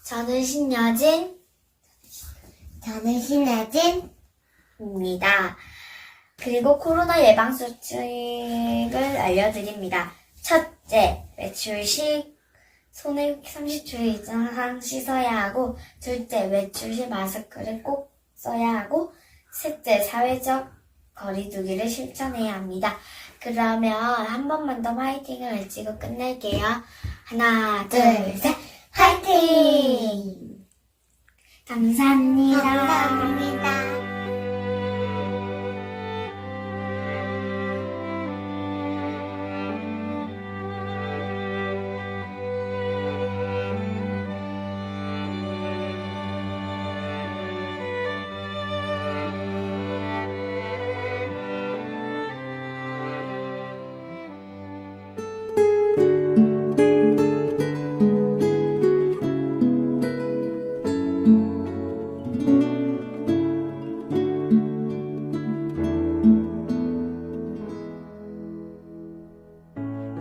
저는 신여진입니다. 그리고 코로나 예방 수칙을 알려드립니다. 첫째, 외출 시 손을 30초 이상 씻어야 하고, 둘째, 외출 시 마스크를 꼭 써야 하고, 셋째, 사회적 거리두기를 실천해야 합니다. 그러면 한 번만 더 화이팅을 외치고 끝낼게요. 하나, 둘, 셋, 화이팅! 감사합니다. 감사합니다.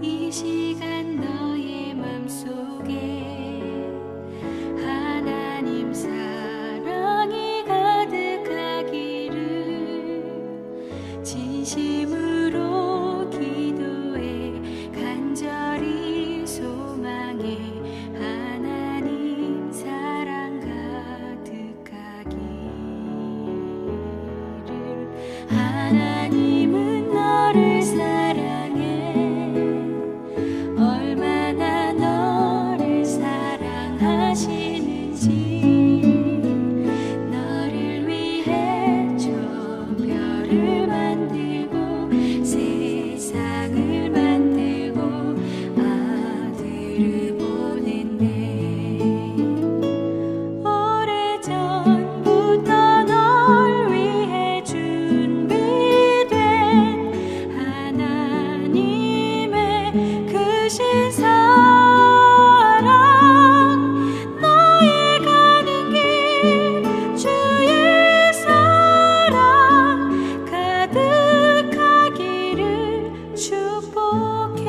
이 시간 너의 맘속에 하나님 사랑이 가득하기를 진심으로 기도해 간절히 소망해 하나님 사랑 가득하기를. 하나님은 너를 사랑해. 얼마나 너를 사랑하시는지 너를 위해 저 별을 만들고 세상을 만들고 아들을 보냈네. 오래전부터 널 위해 준비된 하나님의 크신 사랑. 너의 가는 길 주의 사랑 가득하기를 축복해.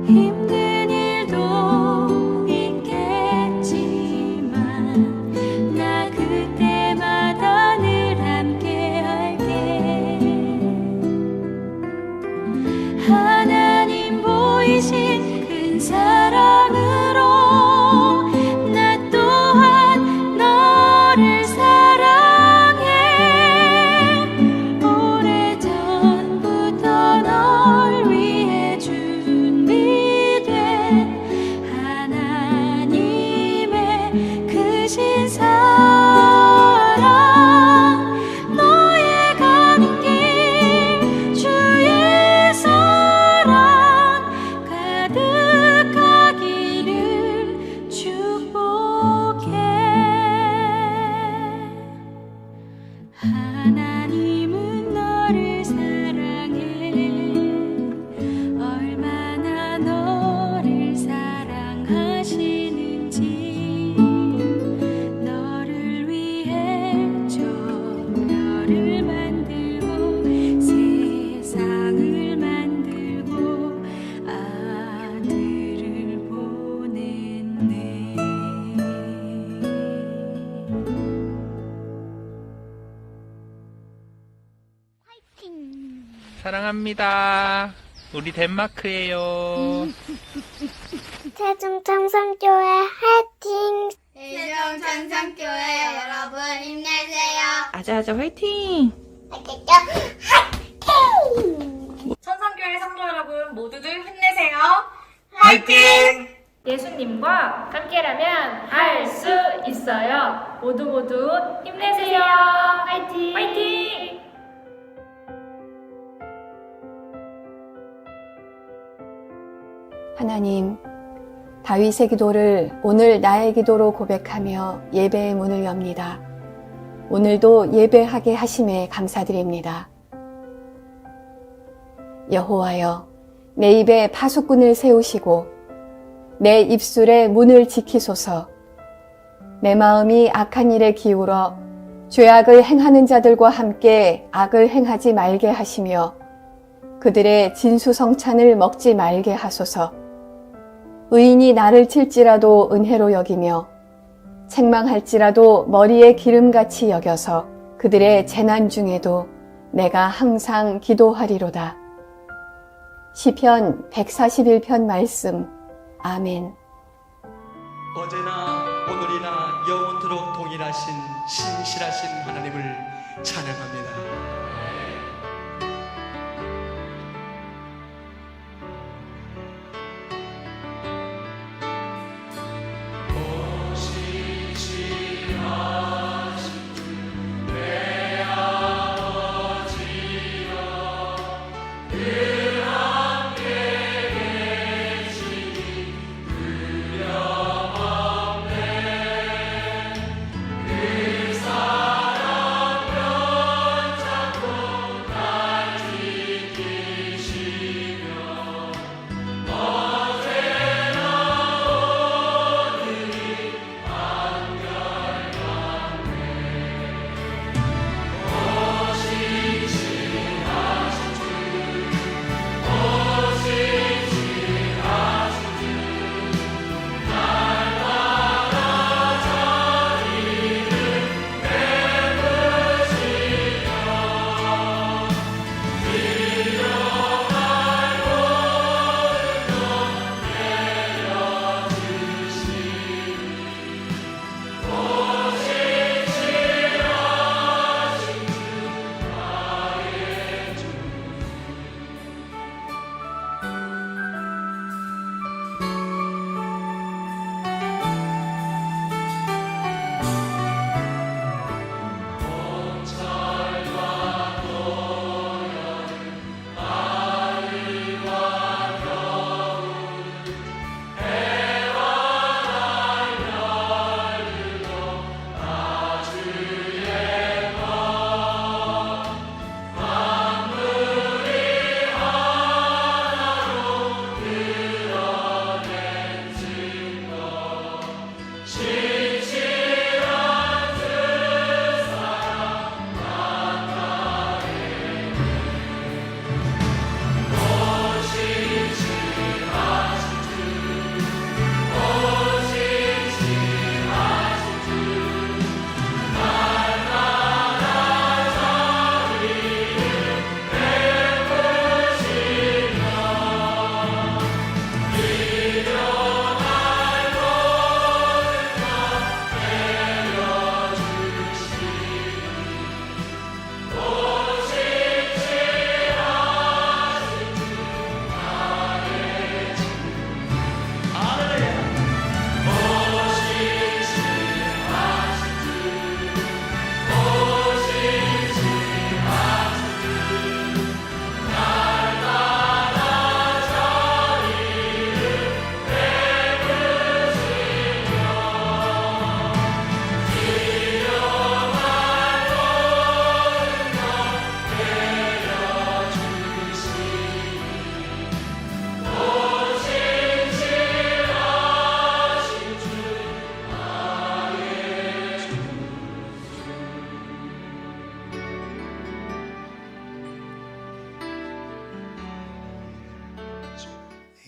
힘든 일도 있겠지만 나 그때마다 늘 함께 할게. 하나님 보이신 큰 사랑으로 나 또한 너를 사랑해. 오래전부터 널 위해 준비된 하나님의 크신 사랑. 너의 가는 길 주의 사랑 가득하기를 축복해. 하나님은 너를 사랑해. 얼마나 너를 사랑하시는지 너를 위해 저 별을 만들고 세상을 만들고 아들을 보냈네. 사랑합니다. 우리 덴마크예요. 세종 청성교회 화이팅! 세종 청성교회 여러분 힘내세요. 아자아자 화이팅! 알겠죠? 천상교회 성도 여러분 모두들 힘내세요. 화이팅! 예수님과 함께라면 할 수 있어요. 모두 힘내세요. 화이팅! 화이팅! 하나님, 다윗의 기도를 오늘 나의 기도로 고백하며 예배의 문을 엽니다. 오늘도 예배하게 하심에 감사드립니다. 여호와여, 내 입에 파수꾼을 세우시고 내 입술에 문을 지키소서. 내 마음이 악한 일에 기울어 죄악을 행하는 자들과 함께 악을 행하지 말게 하시며 그들의 진수성찬을 먹지 말게 하소서. 의인이 나를 칠지라도 은혜로 여기며 책망할지라도 머리에 기름같이 여겨서 그들의 재난 중에도 내가 항상 기도하리로다. 시편 141편 말씀. 아멘. 어제나 오늘이나 영원토록 동일하신 신실하신 하나님을 찬양합니다.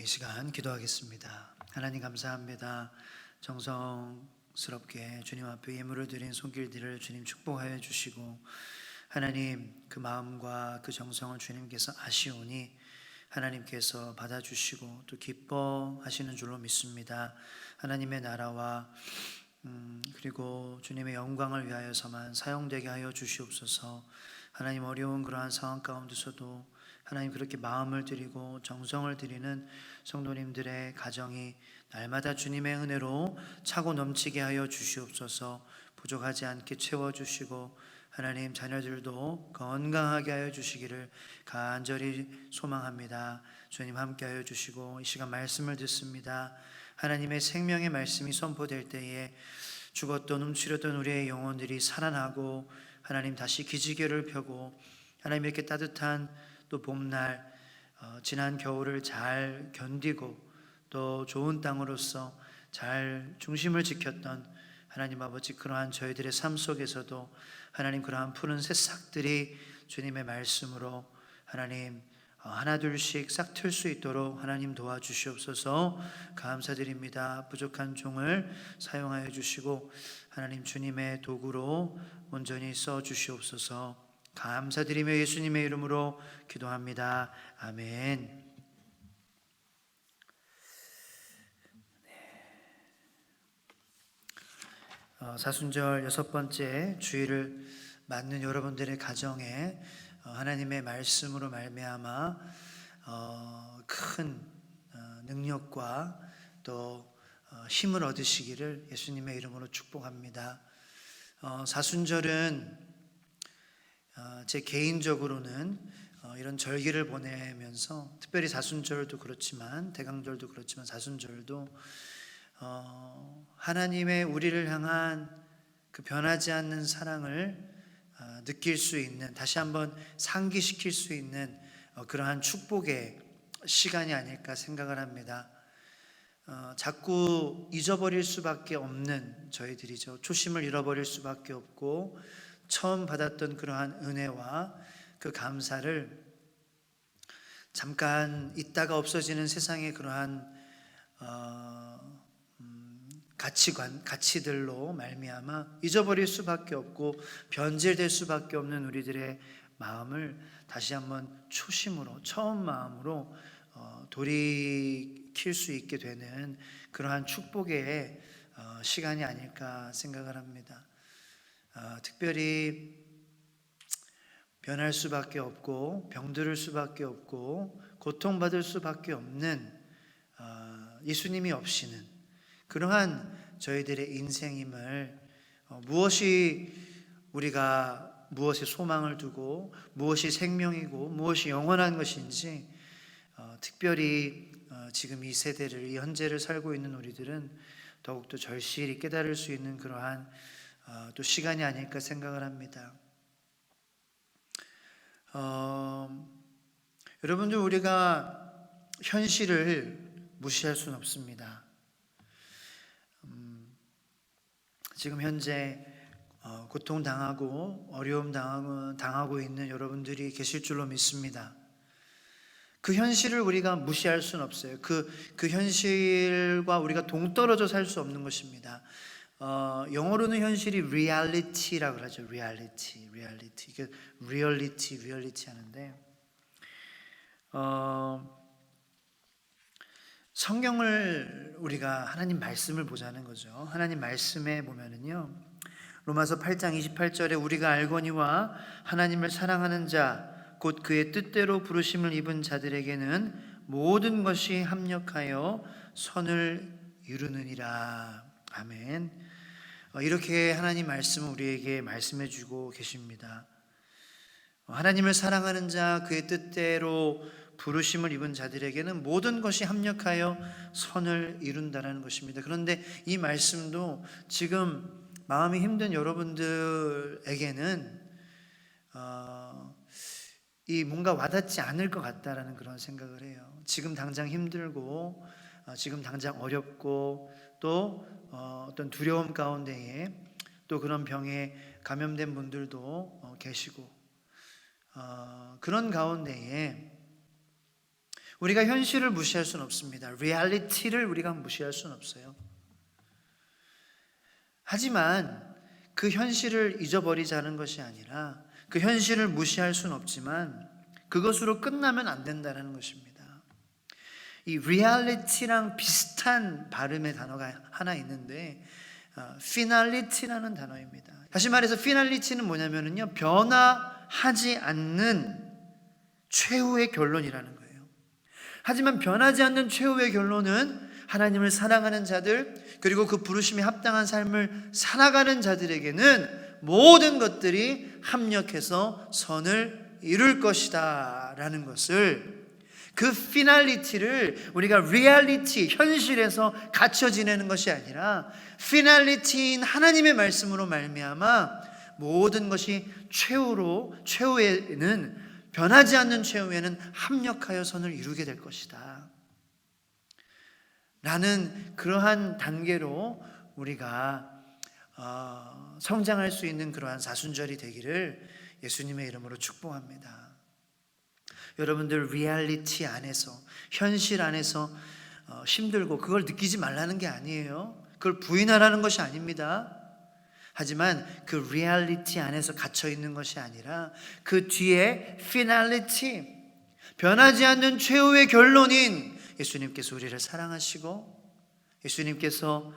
이 시간 기도하겠습니다. 하나님 감사합니다. 정성스럽게 주님 앞에 예물을 드린 손길들을 주님 축복하여 주시고 하나님 그 마음과 그 정성을 주님께서 아시오니 하나님께서 받아주시고 또 기뻐하시는 줄로 믿습니다. 하나님의 나라와 그리고 주님의 영광을 위하여서만 사용되게 하여 주시옵소서. 하나님 어려운 그러한 상황 가운데서도 하나님 그렇게 마음을 드리고 정성을 드리는 성도님들의 가정이 날마다 주님의 은혜로 차고 넘치게 하여 주시옵소서. 부족하지 않게 채워주시고 하나님 자녀들도 건강하게 하여 주시기를 간절히 소망합니다. 주님 함께 하여 주시고 이 시간 말씀을 듣습니다. 하나님의 생명의 말씀이 선포될 때에 죽었던 움츠렸던 우리의 영혼들이 살아나고 하나님 다시 기지개를 펴고 하나님 이렇게 따뜻한 또 봄날 지난 겨울을 잘 견디고 또 좋은 땅으로서 잘 중심을 지켰던 하나님 아버지, 그러한 저희들의 삶 속에서도 하나님 그러한 푸른 새싹들이 주님의 말씀으로 하나님 하나둘씩 싹 틀 수 있도록 하나님 도와주시옵소서. 감사드립니다. 부족한 종을 사용하여 주시고 하나님 주님의 도구로 온전히 써 주시옵소서. 감사드리며 예수님의 이름으로 기도합니다. 아멘. 사순절 6번째 주일을 맞는 여러분들의 가정에 하나님의 말씀으로 말미암아 큰 능력과 또 힘을 얻으시기를 예수님의 이름으로 축복합니다. 사순절은 제 개인적으로는 이런 절기를 보내면서 특별히 사순절도 그렇지만 대강절도 그렇지만 사순절도 하나님의 우리를 향한 그 변하지 않는 사랑을 느낄 수 있는, 다시 한번 상기시킬 수 있는 그러한 축복의 시간이 아닐까 생각을 합니다. 자꾸 잊어버릴 수밖에 없는 저희들이죠. 초심을 잃어버릴 수밖에 없고 처음 받았던 그러한 은혜와 그 감사를 잠깐 있다가 없어지는 세상의 그러한 가치관, 가치들로 말미암아 잊어버릴 수밖에 없고 변질될 수밖에 없는 우리들의 마음을 다시 한번 초심으로, 처음 마음으로 돌이킬 수 있게 되는 그러한 축복의 시간이 아닐까 생각을 합니다. 특별히 변할 수밖에 없고 병들을 수밖에 없고 고통받을 수밖에 없는 예수님이 없이는 그러한 저희들의 인생임을, 우리가 무엇에 소망을 두고 무엇이 생명이고 무엇이 영원한 것인지 특별히 지금 이 세대를, 이 현재를 살고 있는 우리들은 더욱더 절실히 깨달을 수 있는 그러한 또 시간이 아닐까 생각을 합니다. 여러분들, 우리가 현실을 무시할 수는 없습니다. 지금 현재 고통당하고 어려움 당하고 있는 여러분들이 계실 줄로 믿습니다. 그 현실을 우리가 무시할 수는 없어요. 그 현실과 우리가 동떨어져 살 수 없는 것입니다. 영어로는 현실이 reality라고 하죠. reality. 이게 reality 하는데 성경을 우리가 하나님 말씀을 보자는 거죠. 하나님 말씀에 보면은요, 로마서 8장 28절에 우리가 알거니와 하나님을 사랑하는 자 곧 그의 뜻대로 부르심을 입은 자들에게는 모든 것이 합력하여 선을 이루느니라. 아멘. 이렇게 하나님 말씀을 우리에게 말씀해 주고 계십니다. 하나님을 사랑하는 자, 그의 뜻대로 부르심을 입은 자들에게는 모든 것이 합력하여 선을 이룬다라는 것입니다. 그런데 이 말씀도 지금 마음이 힘든 여러분들에게는 이 뭔가 와닿지 않을 것 같다라는 그런 생각을 해요. 지금 당장 힘들고 지금 당장 어렵고 또 어떤 두려움 가운데에 또 그런 병에 감염된 분들도 계시고 그런 가운데에 우리가 현실을 무시할 수는 없습니다. 리얼리티를 우리가 무시할 수는 없어요. 하지만 그 현실을 잊어버리자는 것이 아니라 그 현실을 무시할 수는 없지만 그것으로 끝나면 안 된다는 것입니다. 이 리얼리티랑 비슷한 발음의 단어가 하나 있는데 피날리티라는 단어입니다. 다시 말해서 피날리티는 뭐냐면요, 변화하지 않는 최후의 결론이라는 거예요. 하지만 변하지 않는 최후의 결론은 하나님을 사랑하는 자들, 그리고 그 부르심에 합당한 삶을 살아가는 자들에게는 모든 것들이 합력해서 선을 이룰 것이다 라는 것을, 그 피날리티를 우리가 리얼리티, 현실에서 갇혀 지내는 것이 아니라 피날리티인 하나님의 말씀으로 말미암아 모든 것이 최후에는 변하지 않는 최후에는 합력하여 선을 이루게 될 것이다 라는 그러한 단계로 우리가 성장할 수 있는 그러한 사순절이 되기를 예수님의 이름으로 축복합니다. 여러분들 리얼리티 안에서, 현실 안에서 힘들고 그걸 느끼지 말라는 게 아니에요. 그걸 부인하라는 것이 아닙니다. 하지만 그 리얼리티 안에서 갇혀 있는 것이 아니라 그 뒤에 피날리티, 변하지 않는 최후의 결론인 예수님께서 우리를 사랑하시고 예수님께서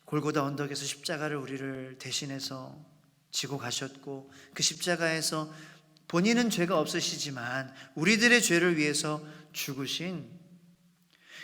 골고다 언덕에서 십자가를 우리를 대신해서 지고 가셨고 그 십자가에서 본인은 죄가 없으시지만 우리들의 죄를 위해서 죽으신,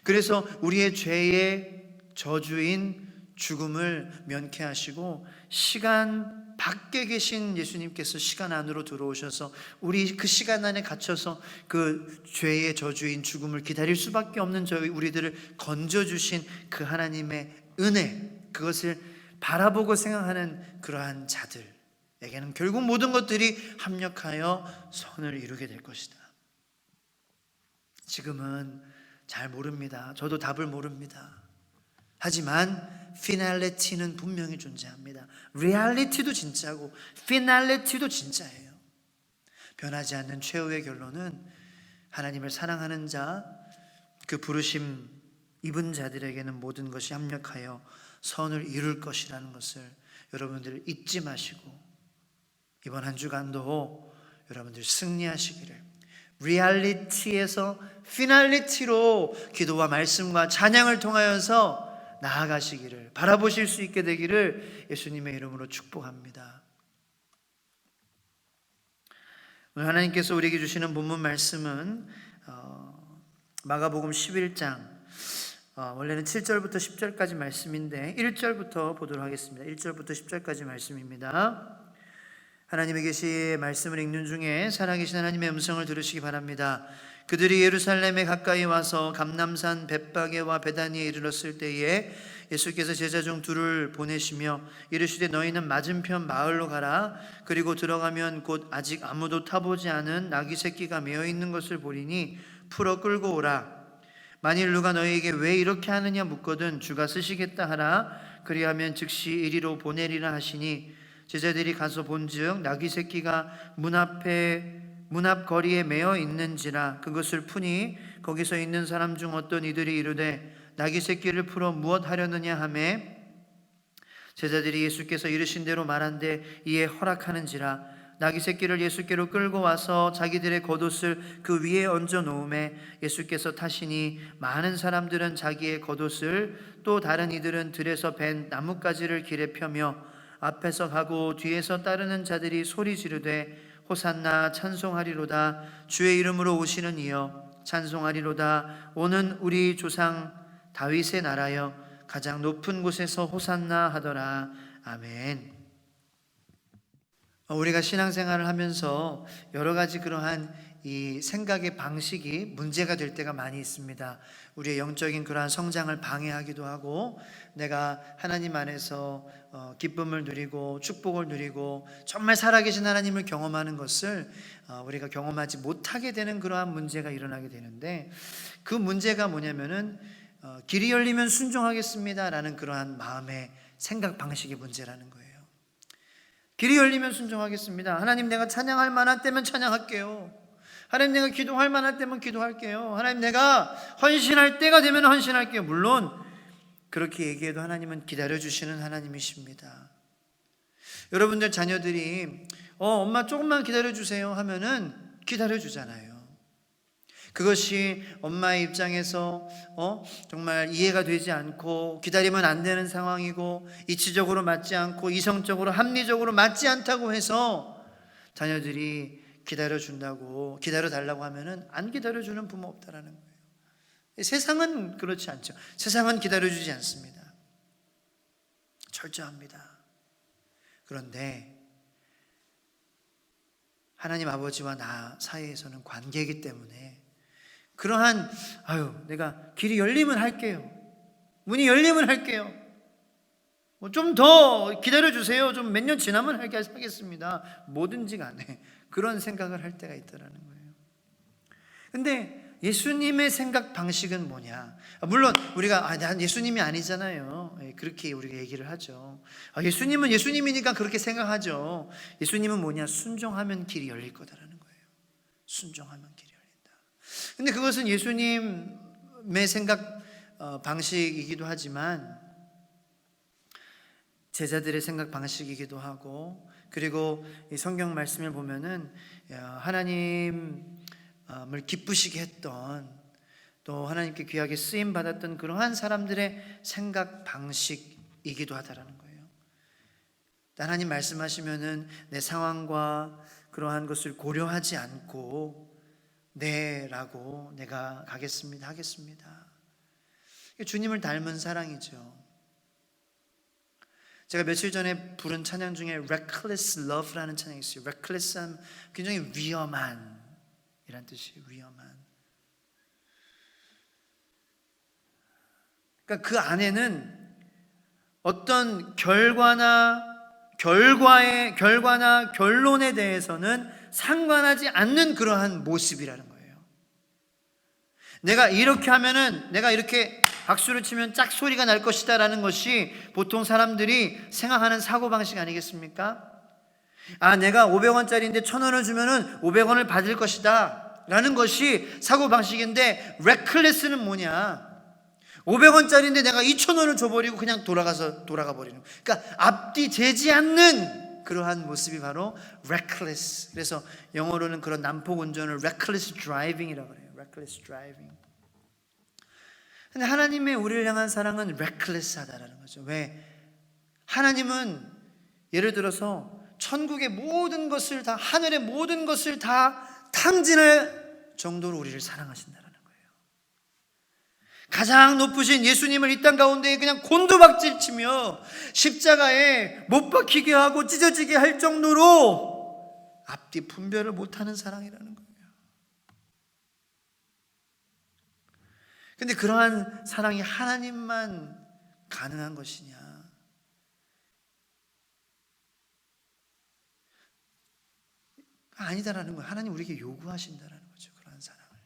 그래서 우리의 죄의 저주인 죽음을 면케하시고 시간 밖에 계신 예수님께서 시간 안으로 들어오셔서 우리 그 시간 안에 갇혀서 그 죄의 저주인 죽음을 기다릴 수밖에 없는 우리들을 건져주신 그 하나님의 은혜, 그것을 바라보고 생각하는 그러한 자들에게는 결국 모든 것들이 합력하여 선을 이루게 될 것이다. 지금은 잘 모릅니다. 저도 답을 모릅니다. 하지만 피날리티는 분명히 존재합니다. 리얼리티도 진짜고 피날리티도 진짜예요. 변하지 않는 최후의 결론은 하나님을 사랑하는 자, 그 부르심 입은 자들에게는 모든 것이 합력하여 선을 이룰 것이라는 것을 여러분들 잊지 마시고 이번 한 주간도 여러분들 승리하시기를, 리얼리티에서 피날리티로 기도와 말씀과 찬양을 통하여서 나아가시기를 바라보실 수 있게 되기를 예수님의 이름으로 축복합니다. 오늘 하나님께서 우리에게 주시는 본문 말씀은 마가복음 11장 원래는 7절부터 10절까지 말씀인데 1절부터 보도록 하겠습니다. 1절부터 10절까지 말씀입니다. 하나님의 계시의 말씀을 읽는 중에 살아계신 하나님의 음성을 들으시기 바랍니다. 그들이 예루살렘에 가까이 와서 감람산 벳바게와 베다니에 이르렀을 때에 예수께서 제자 중 둘을 보내시며 이르시되 너희는 맞은편 마을로 가라. 그리고 들어가면 곧 아직 아무도 타보지 않은 나귀 새끼가 메어 있는 것을 보리니 풀어 끌고 오라. 만일 누가 너희에게 왜 이렇게 하느냐 묻거든 주가 쓰시겠다 하라. 그리하면 즉시 이리로 보내리라 하시니 제자들이 가서 본즉 나귀 새끼가 문 앞 거리에 메어 있는지라. 그것을 푸니 거기서 있는 사람 중 어떤 이들이 이르되 나귀 새끼를 풀어 무엇 하려느냐 하매 제자들이 예수께서 이르신 대로 말한데 이에 허락하는지라. 나귀 새끼를 예수께로 끌고 와서 자기들의 겉옷을 그 위에 얹어 놓음에 예수께서 타시니 많은 사람들은 자기의 겉옷을 또 다른 이들은 들에서 벤 나뭇가지를 길에 펴며 앞에서 가고 뒤에서 따르는 자들이 소리 지르되 호산나 찬송하리로다. 주의 이름으로 오시는 이여 찬송하리로다. 오는 우리 조상 다윗의 나라여 가장 높은 곳에서 호산나 하더라. 아멘. 우리가 신앙생활을 하면서 여러 가지 그러한 이 생각의 방식이 문제가 될 때가 많이 있습니다. 우리의 영적인 그러한 성장을 방해하기도 하고 내가 하나님 안에서 기쁨을 누리고 축복을 누리고 정말 살아계신 하나님을 경험하는 것을 우리가 경험하지 못하게 되는 그러한 문제가 일어나게 되는데, 그 문제가 뭐냐면은 길이 열리면 순종하겠습니다 라는 그러한 마음의 생각 방식의 문제라는 거예요. 길이 열리면 순종하겠습니다. 하나님 내가 찬양할 만한 때면 찬양할게요. 하나님 내가 기도할 만할 때면 기도할게요. 하나님 내가 헌신할 때가 되면 헌신할게요. 물론 그렇게 얘기해도 하나님은 기다려주시는 하나님이십니다. 여러분들 자녀들이 엄마 조금만 기다려주세요 하면은 기다려주잖아요. 그것이 엄마의 입장에서 정말 이해가 되지 않고 기다리면 안 되는 상황이고 이치적으로 맞지 않고 이성적으로 합리적으로 맞지 않다고 해서 자녀들이 기다려준다고 기다려달라고 하면은 안 기다려주는 부모 없다라는 거예요. 세상은 그렇지 않죠. 세상은 기다려주지 않습니다. 철저합니다. 그런데 하나님 아버지와 나 사이에서는 관계이기 때문에 그러한 내가 길이 열리면 할게요. 문이 열리면 할게요. 좀 더 기다려주세요. 좀 몇 년 지나면 하겠습니다. 뭐든지 간에 그런 생각을 할 때가 있다라는 거예요. 근데 예수님의 생각 방식은 뭐냐? 물론 우리가 난 예수님이 아니잖아요. 그렇게 우리가 얘기를 하죠. 예수님은 예수님이니까 그렇게 생각하죠. 예수님은 뭐냐? 순종하면 길이 열릴 거다라는 거예요. 순종하면 길이 열린다. 근데 그것은 예수님의 생각 방식이기도 하지만 제자들의 생각 방식이기도 하고, 그리고 이 성경 말씀을 보면은 하나님을 기쁘시게 했던, 또 하나님께 귀하게 쓰임 받았던 그러한 사람들의 생각 방식이기도 하다라는 거예요. 하나님 말씀하시면은 내 상황과 그러한 것을 고려하지 않고 네라고 내가 가겠습니다, 하겠습니다. 주님을 닮은 사랑이죠. 제가 며칠 전에 부른 찬양 중에 Reckless Love라는 찬양이 있어요. Reckless 하면 굉장히 위험한 이란 뜻이에요. 위험한. 그러니까 그 안에는 어떤 결과나 결론에 대해서는 상관하지 않는 그러한 모습이라는 거예요. 내가 이렇게 하면은, 내가 이렇게 박수를 치면 짝 소리가 날 것이다 라는 것이 보통 사람들이 생각하는 사고방식 아니겠습니까? 내가 500원짜리인데 1000원을 주면은 500원을 받을 것이다 라는 것이 사고방식인데, 레클레스는 뭐냐? 500원짜리인데 내가 2000원을 줘버리고 그냥 돌아가 버리는, 그러니까 앞뒤 재지 않는 그러한 모습이 바로 reckless. 그래서 영어로는 그런 난폭 운전을 reckless driving이라고 해요. reckless driving. 근데 하나님의 우리를 향한 사랑은 reckless하다라는 거죠. 왜? 하나님은 예를 들어서 천국의 모든 것을 다, 하늘의 모든 것을 다 탕진할 정도로 우리를 사랑하신다라는 거예요. 가장 높으신 예수님을 이 땅 가운데 그냥 곤두박질 치며 십자가에 못 박히게 하고 찢어지게 할 정도로 앞뒤 분별을 못하는 사랑이라는 거예요. 근데 그러한 사랑이 하나님만 가능한 것이냐? 아니다라는 거예요. 하나님 우리에게 요구하신다라는 거죠. 그러한 사랑을.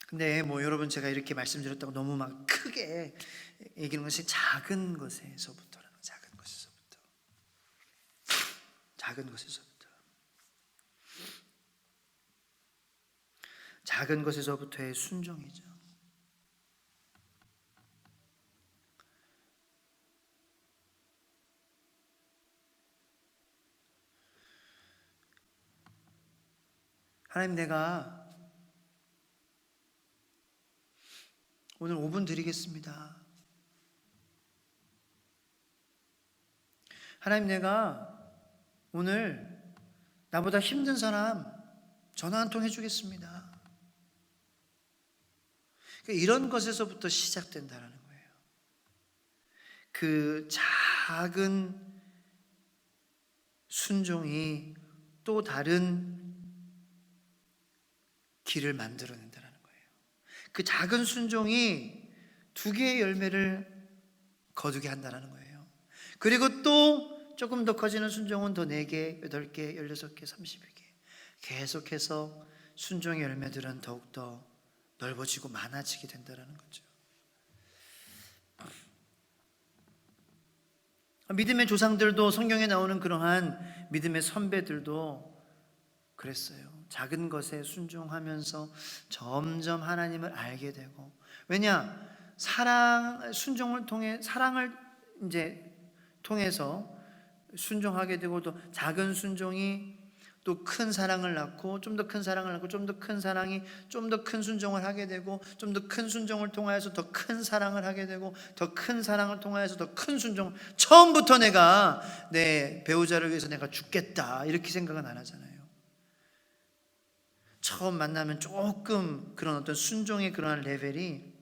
근데 여러분, 제가 이렇게 말씀드렸다고 너무 막 크게 얘기하는 것이 작은 것에서부터라는 거예요. 작은 것에서부터의 순종이죠. 하나님, 내가 오늘 5분 드리겠습니다. 하나님, 내가 오늘 나보다 힘든 사람 전화 한 통 해주겠습니다. 이런 것에서부터 시작된다는 거예요. 그 작은 순종이 또 다른 길을 만들어낸다는 거예요. 그 작은 순종이 2개의 열매를 거두게 한다는 거예요. 그리고 또 조금 더 커지는 순종은 더 4개, 8개, 16개, 32개 계속해서 순종의 열매들은 더욱더 넓어지고 많아지게 된다는 거죠. 믿음의 조상들도, 성경에 나오는 그러한 믿음의 선배들도 그랬어요. 작은 것에 순종하면서 점점 하나님을 알게 되고, 왜냐? 순종을 통해, 사랑을 이제 통해서 순종하게 되고, 또 작은 순종이 또 큰 사랑을 낳고, 좀 더 큰 사랑을 낳고, 좀 더 큰 사랑이 좀 더 큰 순종을 하게 되고, 좀 더 큰 순종을 통하여서 더 큰 사랑을 하게 되고, 더 큰 사랑을 통하여서 더 큰 순종. 처음부터 내가 내 배우자를 위해서 내가 죽겠다 이렇게 생각은 안 하잖아요. 처음 만나면 조금 그런 어떤 순종의 그러한 레벨이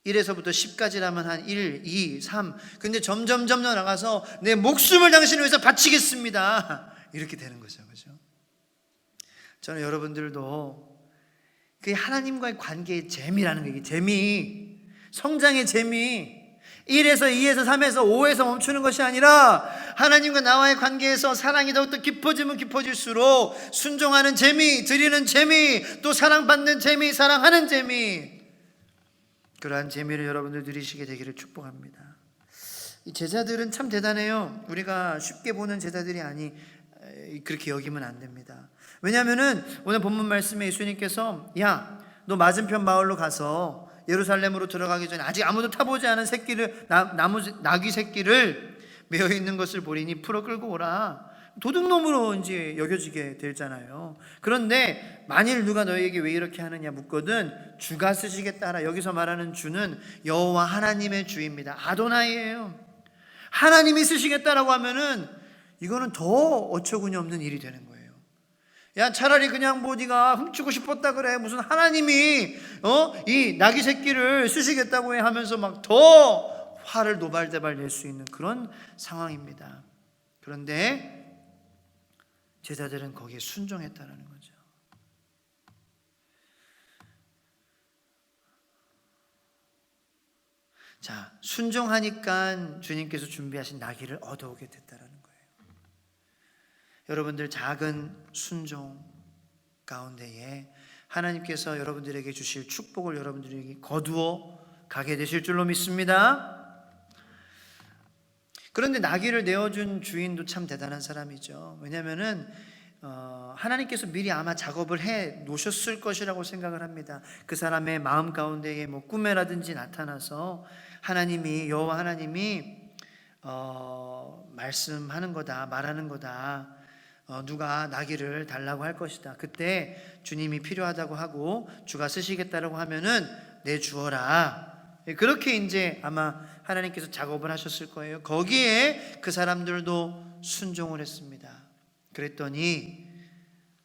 1에서부터 10까지라면 한 1, 2, 3. 근데 점점 나가서 내 목숨을 당신을 위해서 바치겠습니다. 이렇게 되는 거죠. 그죠? 저는 여러분들도 그 하나님과의 관계의 재미라는 게, 재미, 성장의 재미, 1에서 2에서 3에서 5에서 멈추는 것이 아니라 하나님과 나와의 관계에서 사랑이 더욱더 깊어지면 깊어질수록 순종하는 재미, 드리는 재미, 또 사랑받는 재미, 사랑하는 재미, 그러한 재미를 여러분들 누리시게 되기를 축복합니다. 이 제자들은 참 대단해요. 우리가 쉽게 보는 제자들이 그렇게 여기면 안 됩니다. 왜냐하면은 오늘 본문 말씀에 예수님께서 야, 너 맞은편 마을로 가서 예루살렘으로 들어가기 전에 아직 아무도 타보지 않은 나귀 새끼를 메어 있는 것을 보리니 풀어 끌고 오라. 도둑놈으로 이제 여겨지게 되잖아요. 그런데 만일 누가 너에게 왜 이렇게 하느냐 묻거든 주가 쓰시겠다. 여기서 말하는 주는 여호와 하나님의 주입니다. 아도나이예요. 하나님이 쓰시겠다라고 하면은 이거는 더 어처구니 없는 일이 되는 거예요. 야, 차라리 그냥 뭐 네가 훔치고 싶었다 그래. 무슨 하나님이 이 나귀 새끼를 쓰시겠다고 해 하면서 막 더 화를 노발대발 낼 수 있는 그런 상황입니다. 그런데 제자들은 거기에 순종했다라는 거죠. 자, 순종하니까 주님께서 준비하신 나귀를 얻어오게 됐다라는 거예요. 여러분들 작은 순종 가운데에 하나님께서 여러분들에게 주실 축복을 여러분들에게 거두어 가게 되실 줄로 믿습니다. 그런데 나귀를 내어준 주인도 참 대단한 사람이죠. 왜냐하면은 하나님께서 미리 아마 작업을 해 놓으셨을 것이라고 생각을 합니다. 그 사람의 마음 가운데에 뭐 꿈에라든지 나타나서 여호와 하나님이 말씀하는 거다, 말하는 거다. 누가 나귀를 달라고 할 것이다. 그때 주님이 필요하다고 하고 주가 쓰시겠다라고 하면은 내주어라. 그렇게 이제 아마 하나님께서 작업을 하셨을 거예요. 거기에 그 사람들도 순종을 했습니다. 그랬더니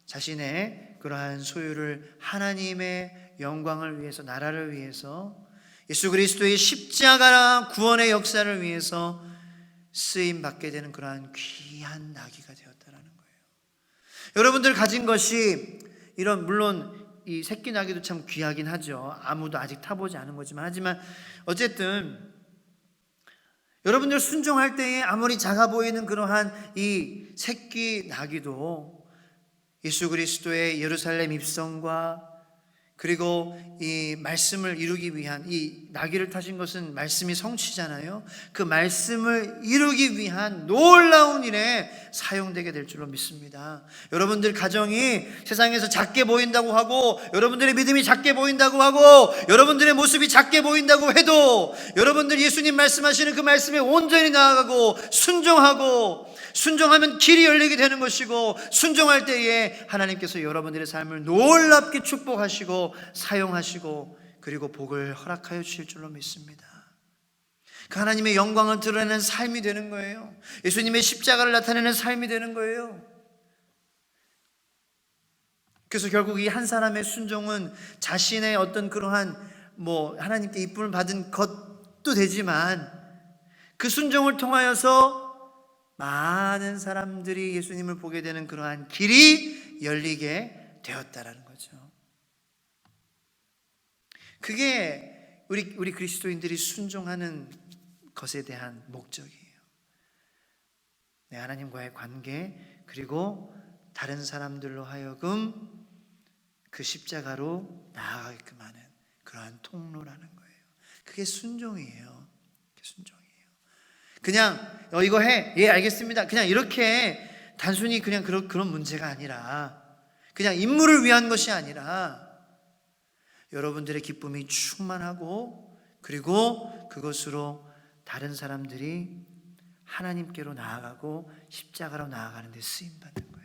자신의 그러한 소유를 하나님의 영광을 위해서, 나라를 위해서, 예수 그리스도의 십자가 구원의 역사를 위해서 쓰임 받게 되는 그러한 귀한 나귀가 되었다라는 거예요. 여러분들 가진 것이 물론 이 새끼 나귀도 참 귀하긴 하죠. 아무도 아직 타보지 않은 거지만, 하지만 어쨌든 여러분들 순종할 때에 아무리 작아 보이는 그러한 이 새끼 나귀도 예수 그리스도의 예루살렘 입성과 그리고 이 말씀을 이루기 위한, 이 나귀를 타신 것은 말씀이 성취잖아요. 그 말씀을 이루기 위한 놀라운 일에 사용되게 될 줄로 믿습니다. 여러분들 가정이 세상에서 작게 보인다고 하고, 여러분들의 믿음이 작게 보인다고 하고, 여러분들의 모습이 작게 보인다고 해도 여러분들 예수님 말씀하시는 그 말씀에 온전히 나아가고 순종하면 길이 열리게 되는 것이고, 순종할 때에 하나님께서 여러분들의 삶을 놀랍게 축복하시고 사용하시고 그리고 복을 허락하여 주실 줄로 믿습니다. 그 하나님의 영광을 드러내는 삶이 되는 거예요. 예수님의 십자가를 나타내는 삶이 되는 거예요. 그래서 결국 이 한 사람의 순종은 자신의 어떤 그러한 하나님께 이쁨을 받은 것도 되지만, 그 순종을 통하여서 많은 사람들이 예수님을 보게 되는 그러한 길이 열리게 되었다라는 거죠. 그게 우리 그리스도인들이 순종하는 것에 대한 목적이에요. 하나님과의 관계, 그리고 다른 사람들로 하여금 그 십자가로 나아가게끔 하는 그러한 통로라는 거예요. 그게 순종이에요. 그게 순종이에요. 그냥 이거 해, 예 알겠습니다, 그냥 이렇게 단순히 그냥 그런 문제가 아니라, 그냥 임무를 위한 것이 아니라 여러분들의 기쁨이 충만하고, 그리고 그것으로 다른 사람들이 하나님께로 나아가고 십자가로 나아가는 데 쓰임받는 거예요.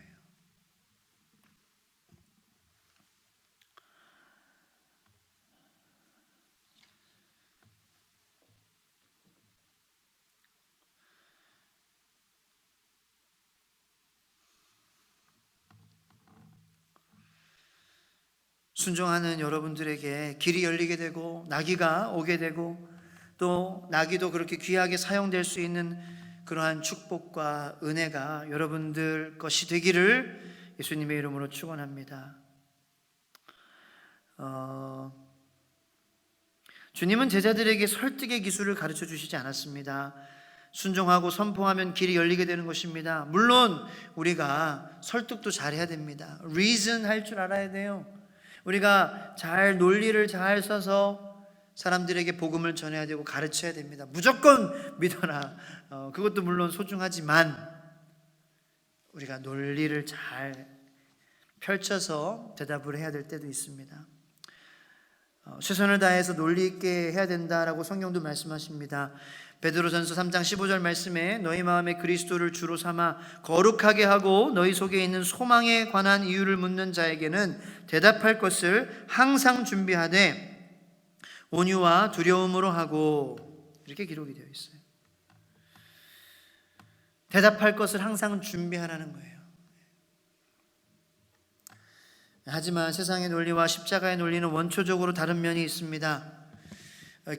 순종하는 여러분들에게 길이 열리게 되고 나귀가 오게 되고 또 나귀도 그렇게 귀하게 사용될 수 있는 그러한 축복과 은혜가 여러분들 것이 되기를 예수님의 이름으로 축원합니다. 주님은 제자들에게 설득의 기술을 가르쳐 주시지 않았습니다. 순종하고 선포하면 길이 열리게 되는 것입니다. 물론 우리가 설득도 잘해야 됩니다. reason 할 줄 알아야 돼요. 우리가 잘 논리를 잘 써서 사람들에게 복음을 전해야 되고 가르쳐야 됩니다. 무조건 믿어라. 그것도 물론 소중하지만 우리가 논리를 잘 펼쳐서 대답을 해야 될 때도 있습니다. 최선을 다해서 논리 있게 해야 된다라고 성경도 말씀하십니다. 베드로전서 3장 15절 말씀에 너희 마음에 그리스도를 주로 삼아 거룩하게 하고 너희 속에 있는 소망에 관한 이유를 묻는 자에게는 대답할 것을 항상 준비하되 온유와 두려움으로 하고, 이렇게 기록이 되어 있어요. 대답할 것을 항상 준비하라는 거예요. 하지만 세상의 논리와 십자가의 논리는 원초적으로 다른 면이 있습니다.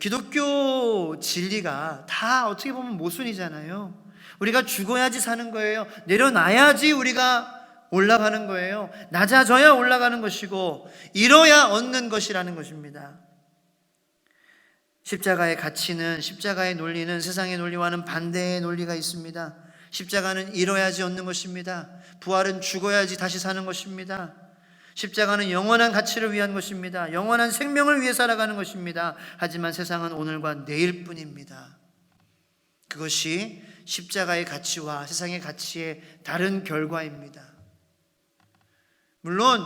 기독교 진리가 다 어떻게 보면 모순이잖아요. 우리가 죽어야지 사는 거예요. 내려놔야지 우리가 올라가는 거예요. 낮아져야 올라가는 것이고 잃어야 얻는 것이라는 것입니다. 십자가의 가치는, 십자가의 논리는 세상의 논리와는 반대의 논리가 있습니다. 십자가는 잃어야지 얻는 것입니다. 부활은 죽어야지 다시 사는 것입니다. 십자가는 영원한 가치를 위한 것입니다. 영원한 생명을 위해 살아가는 것입니다. 하지만 세상은 오늘과 내일뿐입니다. 그것이 십자가의 가치와 세상의 가치의 다른 결과입니다. 물론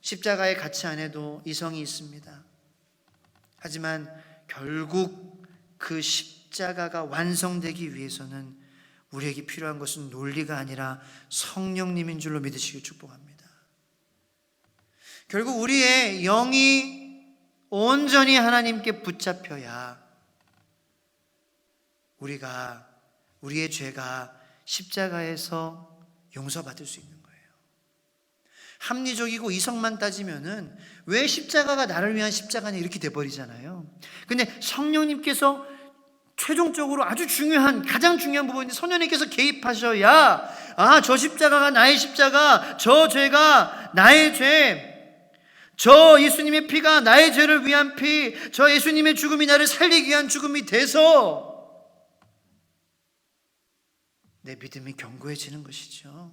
십자가의 가치 안에도 이성이 있습니다. 하지만 결국 그 십자가가 완성되기 위해서는 우리에게 필요한 것은 논리가 아니라 성령님인 줄로 믿으시길 축복합니다. 결국 우리의 영이 온전히 하나님께 붙잡혀야 우리의 죄가 십자가에서 용서받을 수 있는 거예요. 합리적이고 이성만 따지면은 왜 십자가가 나를 위한 십자가냐 이렇게 돼버리잖아요. 근데 성령님께서 최종적으로 아주 중요한, 가장 중요한 부분인데 성령님께서 개입하셔야 저 십자가가 나의 십자가, 저 죄가 나의 죄, 저 예수님의 피가 나의 죄를 위한 피, 저 예수님의 죽음이 나를 살리기 위한 죽음이 돼서 내 믿음이 견고해지는 것이죠.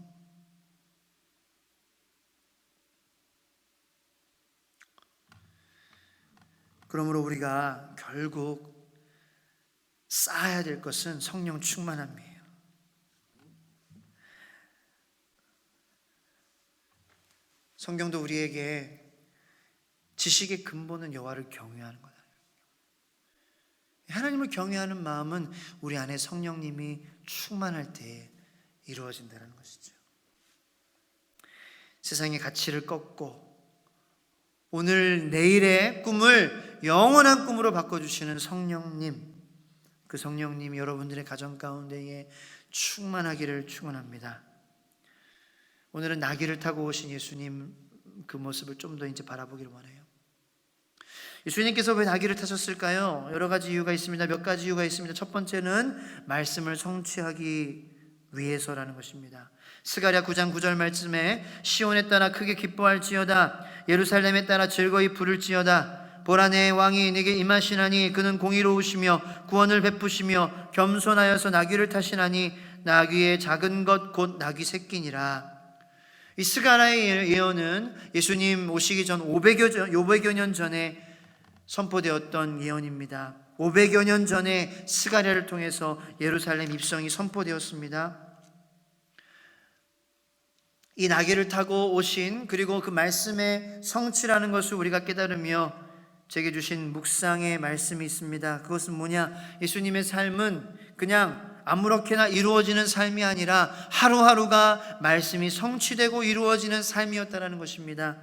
그러므로 우리가 결국 쌓아야 될 것은 성령 충만함이에요. 성경도 우리에게 지식의 근본은 여호와를 경외하는 거다. 하나님을 경외하는 마음은 우리 안에 성령님이 충만할 때 이루어진다는 것이죠. 세상의 가치를 꺾고 오늘 내일의 꿈을 영원한 꿈으로 바꿔주시는 성령님, 그 성령님이 여러분들의 가정 가운데에 충만하기를 축원합니다. 오늘은 나귀를 타고 오신 예수님 그 모습을 좀 더 이제 바라보기를 원해요. 예수님께서 왜 나귀를 타셨을까요? 여러 가지 이유가 있습니다. 몇 가지 이유가 있습니다. 첫 번째는 말씀을 성취하기 위해서라는 것입니다. 스가랴 9장 9절 말씀에 시온에 따라 크게 기뻐할지어다, 예루살렘에 따라 즐거이 부를지어다. 보라, 내 왕이 네게 임하시나니 그는 공의로우시며 구원을 베푸시며 겸손하여서 나귀를 타시나니 나귀의 작은 것 곧 나귀 새끼니라. 이 스가랴의 예언은 예수님 오시기 전 500여 년 전에 선포되었던 예언입니다. 500여 년 전에 스가랴를 통해서 예루살렘 입성이 선포되었습니다. 이 나귀를 타고 오신, 그리고 그 말씀의 성취라는 것을 우리가 깨달으며 제게 주신 묵상의 말씀이 있습니다. 그것은 뭐냐? 예수님의 삶은 그냥 아무렇게나 이루어지는 삶이 아니라 하루하루가 말씀이 성취되고 이루어지는 삶이었다는 것입니다.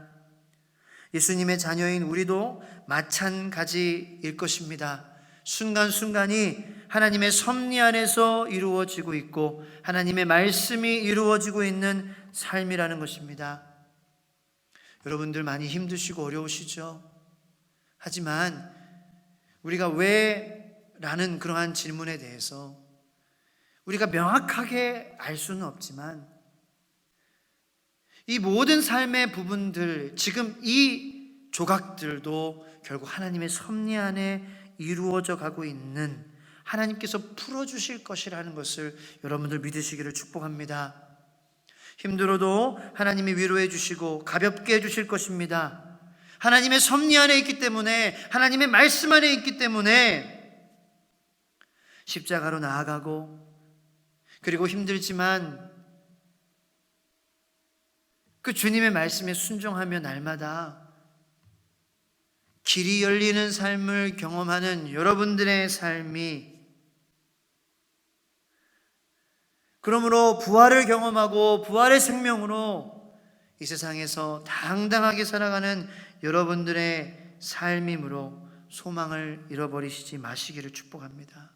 예수님의 자녀인 우리도 마찬가지일 것입니다. 순간순간이 하나님의 섭리 안에서 이루어지고 있고 하나님의 말씀이 이루어지고 있는 삶이라는 것입니다. 여러분들 많이 힘드시고 어려우시죠? 하지만 우리가 왜? 라는 그러한 질문에 대해서 우리가 명확하게 알 수는 없지만 이 모든 삶의 부분들, 지금 이 조각들도 결국 하나님의 섭리 안에 이루어져 가고 있는, 하나님께서 풀어주실 것이라는 것을 여러분들 믿으시기를 축복합니다. 힘들어도 하나님이 위로해 주시고 가볍게 해 주실 것입니다. 하나님의 섭리 안에 있기 때문에, 하나님의 말씀 안에 있기 때문에 십자가로 나아가고, 그리고 힘들지만 그 주님의 말씀에 순종하며 날마다 길이 열리는 삶을 경험하는 여러분들의 삶이, 그러므로 부활을 경험하고 부활의 생명으로 이 세상에서 당당하게 살아가는 여러분들의 삶이므로 소망을 잃어버리시지 마시기를 축복합니다.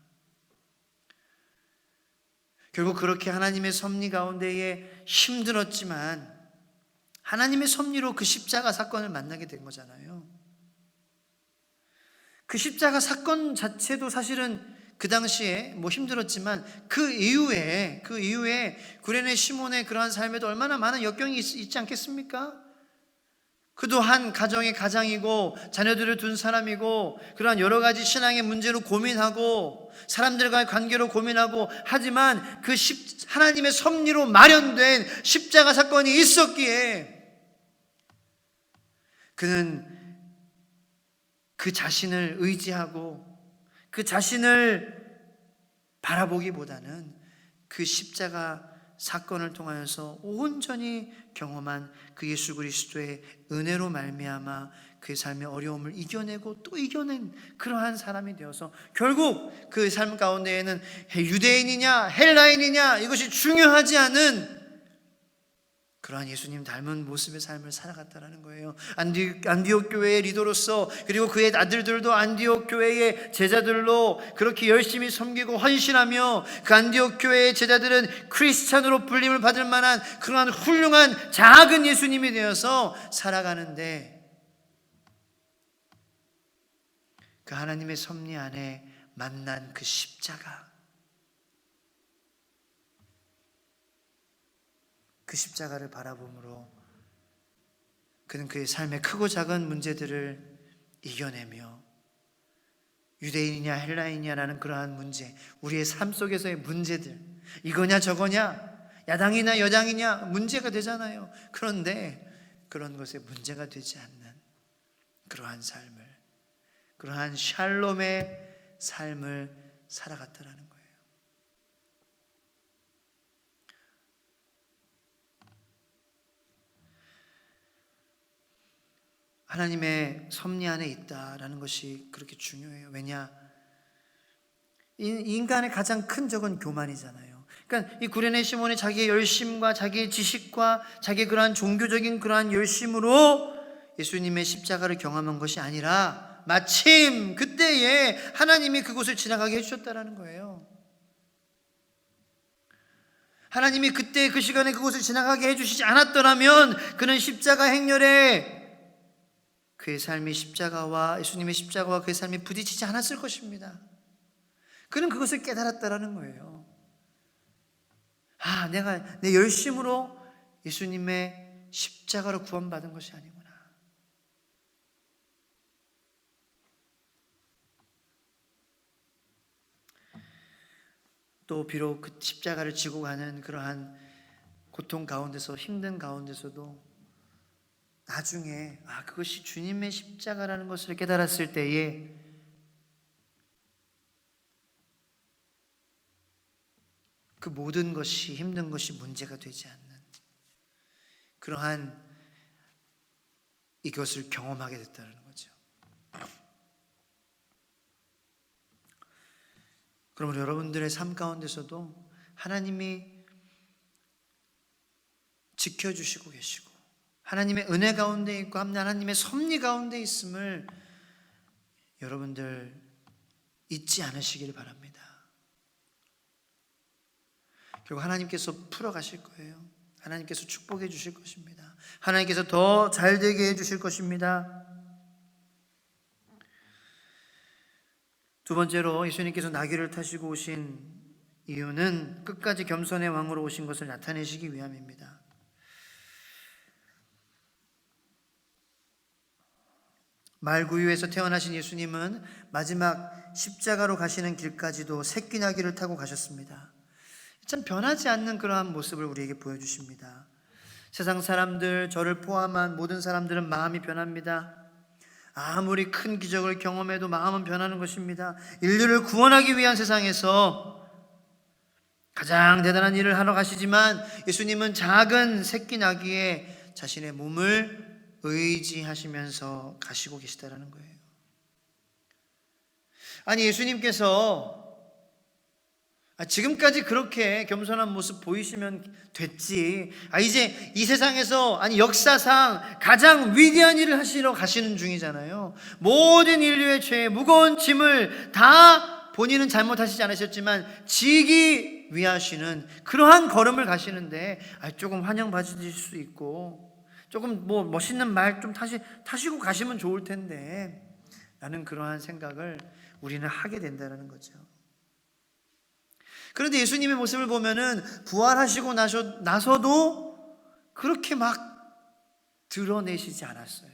결국 그렇게 하나님의 섭리 가운데에 힘들었지만 하나님의 섭리로 그 십자가 사건을 만나게 된 거잖아요. 그 십자가 사건 자체도 사실은 그 당시에 뭐 힘들었지만 그 이후에 구레네 시몬의 그러한 삶에도 얼마나 많은 역경이 있지 않겠습니까? 그도 한 가정의 가장이고 자녀들을 둔 사람이고 그러한 여러 가지 신앙의 문제로 고민하고 사람들과의 관계로 고민하고, 하지만 그 하나님의 섭리로 마련된 십자가 사건이 있었기에 그는 그 자신을 의지하고 그 자신을 바라보기보다는 그 십자가 사건을 통하여서 온전히 경험한 그 예수 그리스도의 은혜로 말미암아 그의 삶의 어려움을 이겨내고 또 이겨낸 그러한 사람이 되어서 결국 그 삶 가운데에는 유대인이냐 헬라인이냐 이것이 중요하지 않은 그러한 예수님 닮은 모습의 삶을 살아갔다라는 거예요. 안디옥 교회의 리더로서, 그리고 그의 아들들도 안디옥 교회의 제자들로 그렇게 열심히 섬기고 헌신하며, 그 안디옥 교회의 제자들은 크리스찬으로 불림을 받을 만한 그러한 훌륭한 작은 예수님이 되어서 살아가는데, 그 하나님의 섭리 안에 만난 그 십자가, 그 십자가를 바라봄으로 그는 그의 삶의 크고 작은 문제들을 이겨내며, 유대인이냐 헬라인이냐라는 그러한 문제, 우리의 삶 속에서의 문제들, 이거냐 저거냐, 야당이냐 여당이냐 문제가 되잖아요. 그런데 그런 것에 문제가 되지 않는 그러한 삶을, 그러한 샬롬의 삶을 살아갔다라는 거예요. 하나님의 섭리 안에 있다라는 것이 그렇게 중요해요. 왜냐? 인간의 가장 큰 적은 교만이잖아요. 그러니까 이 구레네 시몬이 자기의 열심과 자기의 지식과 자기의 그러한 종교적인 그러한 열심으로 예수님의 십자가를 경험한 것이 아니라 마침 그때에 하나님이 그곳을 지나가게 해주셨다라는 거예요. 하나님이 그때 그 시간에 그곳을 지나가게 해주시지 않았더라면 그는 십자가 행렬에 그의 삶이 십자가와 예수님의 십자가와 그의 삶이 부딪히지 않았을 것입니다. 그는 그것을 깨달았다라는 거예요. 아, 내가 내 열심으로 예수님의 십자가로 구원받은 것이 아니구나. 또 비록 그 십자가를 지고 가는 그러한 고통 가운데서, 힘든 가운데서도 나중에 그것이 주님의 십자가라는 것을 깨달았을 때에 그 모든 것이, 힘든 것이 문제가 되지 않는 그러한 이것을 경험하게 됐다는 거죠. 그러므로 여러분들의 삶 가운데서도 하나님이 지켜주시고 계시고 하나님의 은혜 가운데 있고 하나님의 섭리 가운데 있음을 여러분들 잊지 않으시길 바랍니다. 결국 하나님께서 풀어가실 거예요. 하나님께서 축복해 주실 것입니다. 하나님께서 더 잘되게 해주실 것입니다. 두 번째로 예수님께서 나귀를 타시고 오신 이유는 끝까지 겸손의 왕으로 오신 것을 나타내시기 위함입니다. 말구유에서 태어나신 예수님은 마지막 십자가로 가시는 길까지도 새끼 나귀를 타고 가셨습니다. 참 변하지 않는 그러한 모습을 우리에게 보여주십니다. 세상 사람들, 저를 포함한 모든 사람들은 마음이 변합니다. 아무리 큰 기적을 경험해도 마음은 변하는 것입니다. 인류를 구원하기 위한 세상에서 가장 대단한 일을 하러 가시지만 예수님은 작은 새끼 나귀에 자신의 몸을 의지하시면서 가시고 계시다라는 거예요. 아니, 예수님께서 지금까지 그렇게 겸손한 모습 보이시면 됐지. 이제 이 세상에서, 역사상 가장 위대한 일을 하시러 가시는 중이잖아요. 모든 인류의 죄, 무거운 짐을 다 본인은 잘못하시지 않으셨지만 지기 위하시는 그러한 걸음을 가시는데 조금 환영받으실 수 있고 조금 멋있는 말 좀 타시고 가시면 좋을 텐데 라는 그러한 생각을 우리는 하게 된다는 거죠. 그런데 예수님의 모습을 보면은 부활하시고 나서도 그렇게 막 드러내시지 않았어요.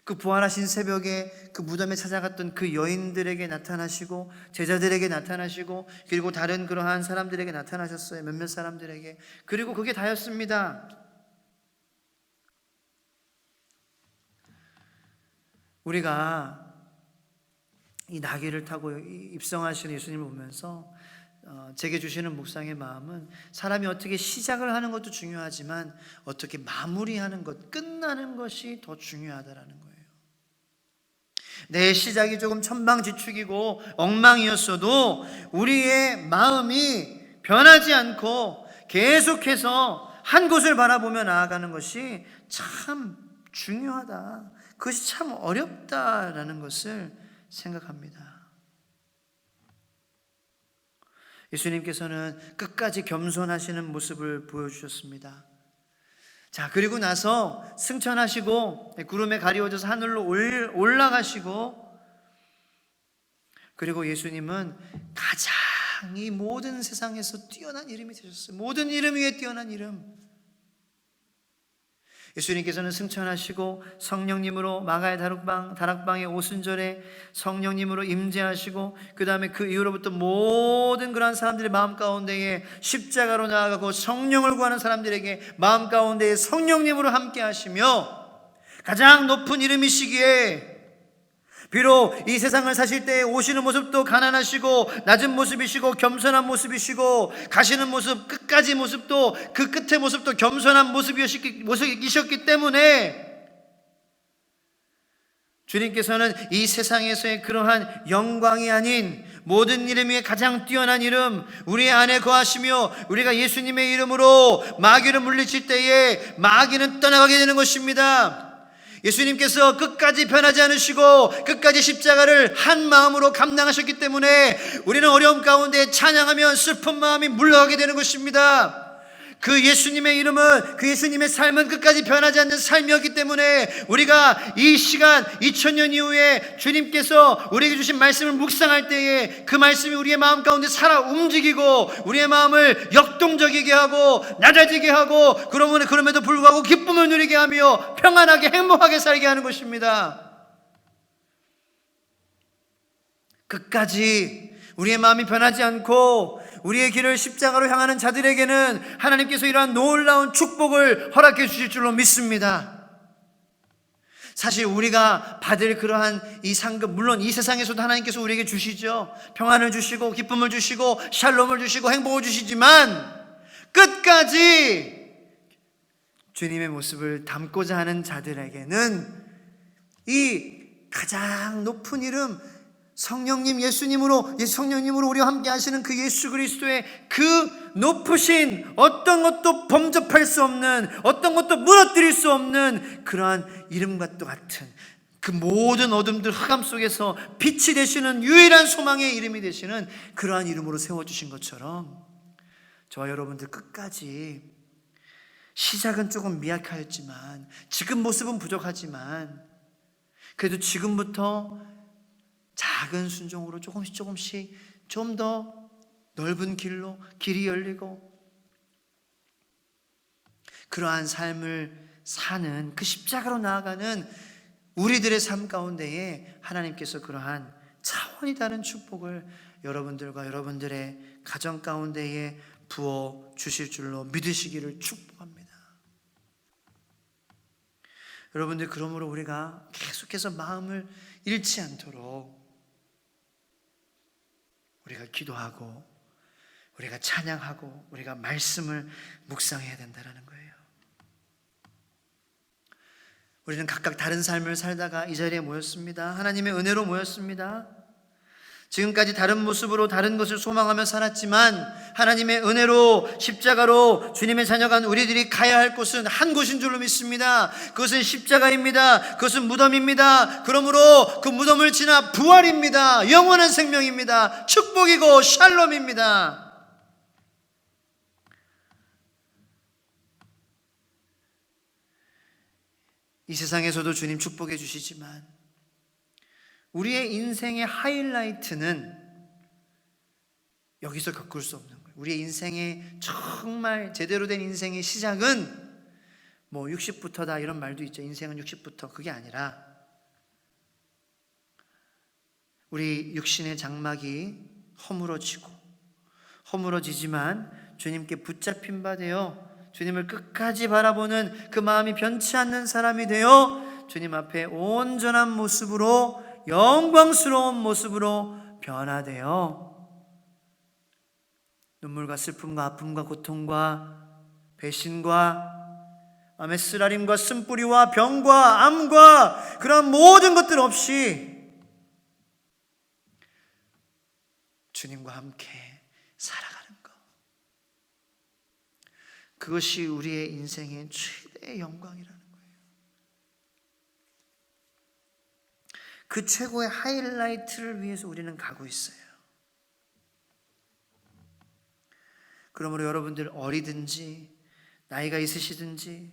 그 부활하신 새벽에 그 무덤에 찾아갔던 그 여인들에게 나타나시고 제자들에게 나타나시고 그리고 다른 그러한 사람들에게 나타나셨어요. 몇몇 사람들에게. 그리고 그게 다였습니다. 우리가 이 나귀를 타고 입성하시는 예수님을 보면서 제게 주시는 묵상의 마음은 사람이 어떻게 시작을 하는 것도 중요하지만 어떻게 마무리하는 것, 끝나는 것이 더 중요하다라는 거예요. 내 시작이 조금 천방지축이고 엉망이었어도 우리의 마음이 변하지 않고 계속해서 한 곳을 바라보며 나아가는 것이 참 중요하다. 그것이 참 어렵다라는 것을 생각합니다. 예수님께서는 끝까지 겸손하시는 모습을 보여주셨습니다. 자, 그리고 나서 승천하시고 구름에 가리워져서 하늘로 올라가시고 그리고 예수님은 가장 이 모든 세상에서 뛰어난 이름이 되셨어요. 모든 이름 위에 뛰어난 이름. 예수님께서는 승천하시고 성령님으로 마가의 다락방의 오순절에 성령님으로 임재하시고 그 다음에 그 이후로부터 모든 그러한 사람들의 마음 가운데에 십자가로 나아가고 성령을 구하는 사람들에게 마음 가운데에 성령님으로 함께 하시며 가장 높은 이름이시기에 비록 이 세상을 사실 때 오시는 모습도 가난하시고 낮은 모습이시고 겸손한 모습이시고 가시는 모습 끝까지 모습도 그 끝의 모습도 겸손한 모습이셨기 때문에 주님께서는 이 세상에서의 그러한 영광이 아닌 모든 이름 위에 가장 뛰어난 이름 우리 안에 거하시며 우리가 예수님의 이름으로 마귀를 물리칠 때에 마귀는 떠나가게 되는 것입니다. 예수님께서 끝까지 변하지 않으시고 끝까지 십자가를 한 마음으로 감당하셨기 때문에 우리는 어려움 가운데 찬양하면 슬픈 마음이 물러가게 되는 것입니다. 그 예수님의 이름은 그 예수님의 삶은 끝까지 변하지 않는 삶이었기 때문에 우리가 이 시간 2000년 이후에 주님께서 우리에게 주신 말씀을 묵상할 때에 그 말씀이 우리의 마음 가운데 살아 움직이고 우리의 마음을 역동적이게 하고 낮아지게 하고 그럼에도 불구하고 기쁨을 누리게 하며 평안하게 행복하게 살게 하는 것입니다. 끝까지 우리의 마음이 변하지 않고 우리의 길을 십자가로 향하는 자들에게는 하나님께서 이러한 놀라운 축복을 허락해 주실 줄로 믿습니다. 사실 우리가 받을 그러한 이 상급, 물론 이 세상에서도 하나님께서 우리에게 주시죠. 평안을 주시고 기쁨을 주시고 샬롬을 주시고 행복을 주시지만 끝까지 주님의 모습을 담고자 하는 자들에게는 이 가장 높은 이름 성령님으로 우리와 함께 하시는 그 예수 그리스도의 그 높으신 어떤 것도 범접할 수 없는 어떤 것도 무너뜨릴 수 없는 그러한 이름과 또 같은 그 모든 어둠들 흑암 속에서 빛이 되시는 유일한 소망의 이름이 되시는 그러한 이름으로 세워주신 것처럼 저와 여러분들 끝까지 시작은 조금 미약하였지만, 지금 모습은 부족하지만, 그래도 지금부터 작은 순종으로 조금씩 좀 더 넓은 길로 길이 열리고 그러한 삶을 사는, 그 십자가로 나아가는 우리들의 삶 가운데에 하나님께서 그러한 차원이 다른 축복을 여러분들과 여러분들의 가정 가운데에 부어 주실 줄로 믿으시기를 축복합니다. 여러분들, 그러므로 우리가 계속해서 마음을 잃지 않도록 우리가 기도하고 우리가 찬양하고 우리가 말씀을 묵상해야 된다는 거예요. 우리는 각각 다른 삶을 살다가 이 자리에 모였습니다. 하나님의 은혜로 모였습니다. 지금까지 다른 모습으로 다른 것을 소망하며 살았지만 하나님의 은혜로 십자가로 주님의 자녀간 우리들이 가야 할 곳은 한 곳인 줄로 믿습니다. 그것은 십자가입니다. 그것은 무덤입니다. 그러므로 그 무덤을 지나 부활입니다. 영원한 생명입니다. 축복이고 샬롬입니다. 이 세상에서도 주님 축복해 주시지만 우리의 인생의 하이라이트는 여기서 겪을 수 없는 거예요. 우리의 인생의 정말 제대로 된 인생의 시작은 뭐 60부터다 이런 말도 있죠. 인생은 60부터. 그게 아니라 우리 육신의 장막이 허물어지지만 주님께 붙잡힌 바 되어 주님을 끝까지 바라보는 그 마음이 변치 않는 사람이 되어 주님 앞에 온전한 모습으로, 영광스러운 모습으로 변화되어 눈물과 슬픔과 아픔과 고통과 배신과 암의 쓰라림과 쓴뿌리와 병과 암과 그런 모든 것들 없이 주님과 함께 살아가는 것, 그것이 우리의 인생의 최대의 영광이라는 거예요. 그 최고의 하이라이트를 위해서 우리는 가고 있어요. 그러므로 여러분들, 어리든지 나이가 있으시든지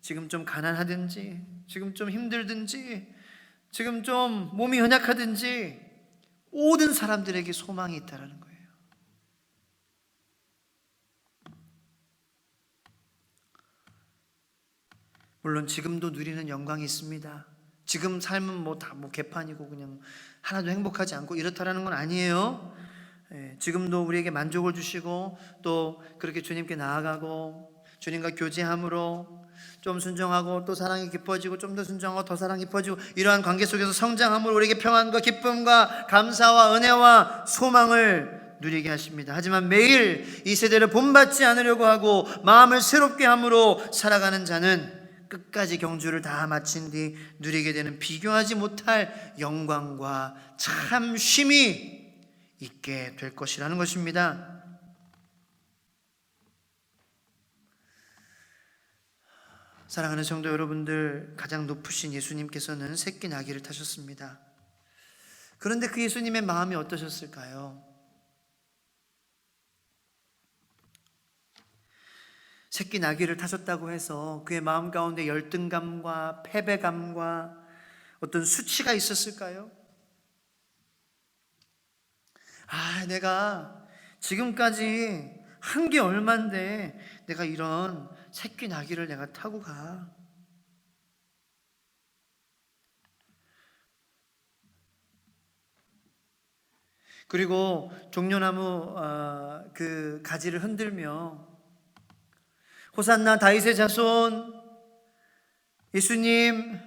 지금 좀 가난하든지 지금 좀 힘들든지 지금 좀 몸이 연약하든지 모든 사람들에게 소망이 있다는 거예요. 물론 지금도 누리는 영광이 있습니다. 지금 삶은 다 개판이고 그냥 하나도 행복하지 않고 이렇다라는 건 아니에요. 지금도 우리에게 만족을 주시고 또 그렇게 주님께 나아가고 주님과 교제함으로 좀 순종하고 또 사랑이 깊어지고 좀 더 순종하고 더 사랑이 깊어지고 이러한 관계 속에서 성장함으로 우리에게 평안과 기쁨과 감사와 은혜와 소망을 누리게 하십니다. 하지만 매일 이 세대를 본받지 않으려고 하고 마음을 새롭게 함으로 살아가는 자는 끝까지 경주를 다 마친 뒤 누리게 되는 비교하지 못할 영광과 참 쉼이 있게 될 것이라는 것입니다. 사랑하는 성도 여러분들, 가장 높으신 예수님께서는 새끼 나귀를 타셨습니다. 그런데 그 예수님의 마음이 어떠셨을까요? 새끼 나귀를 타셨다고 해서 그의 마음 가운데 열등감과 패배감과 어떤 수치가 있었을까요? 내가 지금까지 한 게 얼만데 내가 이런 새끼 나귀를 내가 타고 가. 그리고 종려나무 그 가지를 흔들며 호산나 다윗의 자손 예수님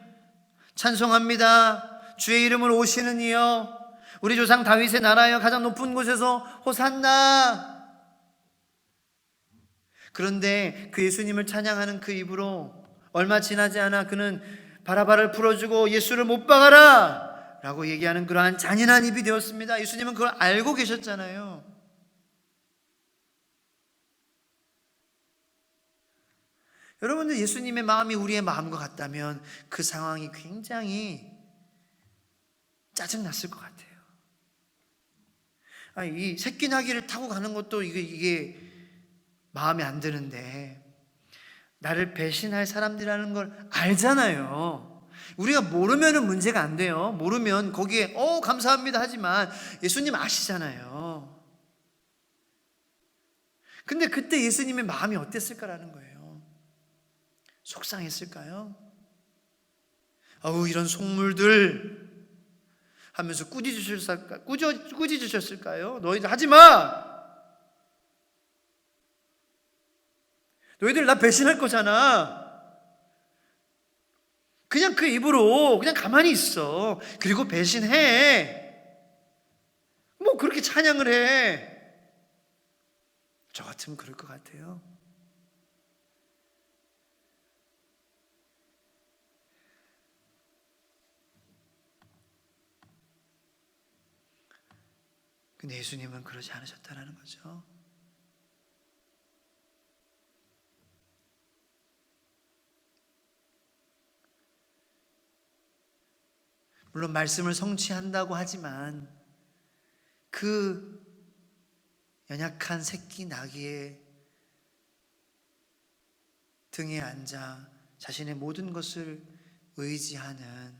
찬송합니다. 주의 이름으로 오시는 이여, 우리 조상 다윗의 나라여, 가장 높은 곳에서 호산나. 그런데 그 예수님을 찬양하는 그 입으로 얼마 지나지 않아 그는 바라바를 풀어주고 예수를 못 박아라 라고 얘기하는 그러한 잔인한 입이 되었습니다. 예수님은 그걸 알고 계셨잖아요. 여러분들, 예수님의 마음이 우리의 마음과 같다면 그 상황이 굉장히 짜증났을 것 같아요. 이 새끼 나귀를 타고 가는 것도 이게 마음에 안 드는데 나를 배신할 사람들이라는 걸 알잖아요. 우리가 모르면은 문제가 안 돼요. 모르면 거기에 감사합니다 하지만 예수님 아시잖아요. 근데 그때 예수님의 마음이 어땠을까라는 거예요. 속상했을까요? 아우 이런 속물들 하면서 꾸짖으셨을까요? 너희들 하지마! 너희들 나 배신할 거잖아. 그냥 그 입으로 그냥 가만히 있어. 그리고 배신해. 뭐 그렇게 찬양을 해. 저 같으면 그럴 것 같아요. 근데 예수님은 그러지 않으셨다는 거죠. 물론 말씀을 성취한다고 하지만 그 연약한 새끼 나귀의 등에 앉아 자신의 모든 것을 의지하는,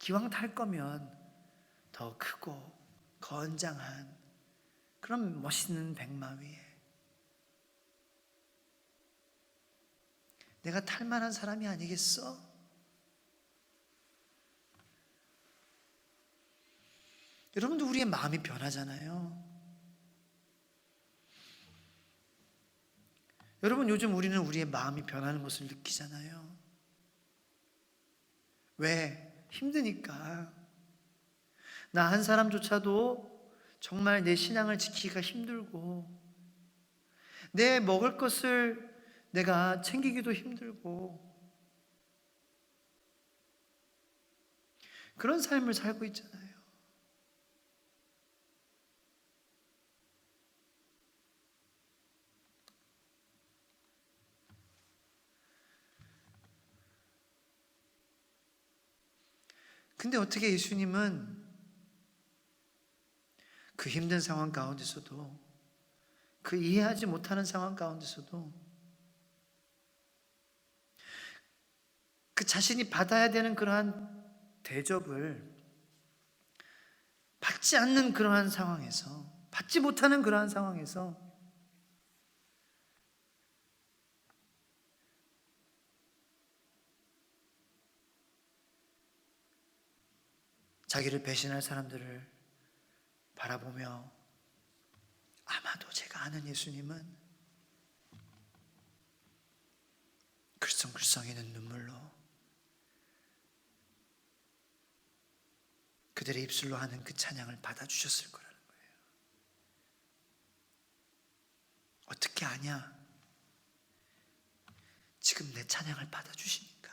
기왕 탈 거면 더 크고 건장한 그런 멋있는 백마 위에 내가 탈 만한 사람이 아니겠어? 여러분도 우리의 마음이 변하잖아요. 여러분 요즘 우리는 우리의 마음이 변하는 것을 느끼잖아요. 왜? 힘드니까. 나 한 사람조차도 정말 내 신앙을 지키기가 힘들고 내 먹을 것을 내가 챙기기도 힘들고 그런 삶을 살고 있잖아요. 근데 어떻게 예수님은 그 힘든 상황 가운데서도, 그 이해하지 못하는 상황 가운데서도 그 자신이 받아야 되는 그러한 대접을 받지 않는 그러한 상황에서, 받지 못하는 그러한 상황에서 자기를 배신할 사람들을 바라보며 아마도 제가 아는 예수님은 글썽글썽이는 눈물로 그들의 입술로 하는 그 찬양을 받아주셨을 거라는 거예요. 어떻게 아냐? 지금 내 찬양을 받아주시니까.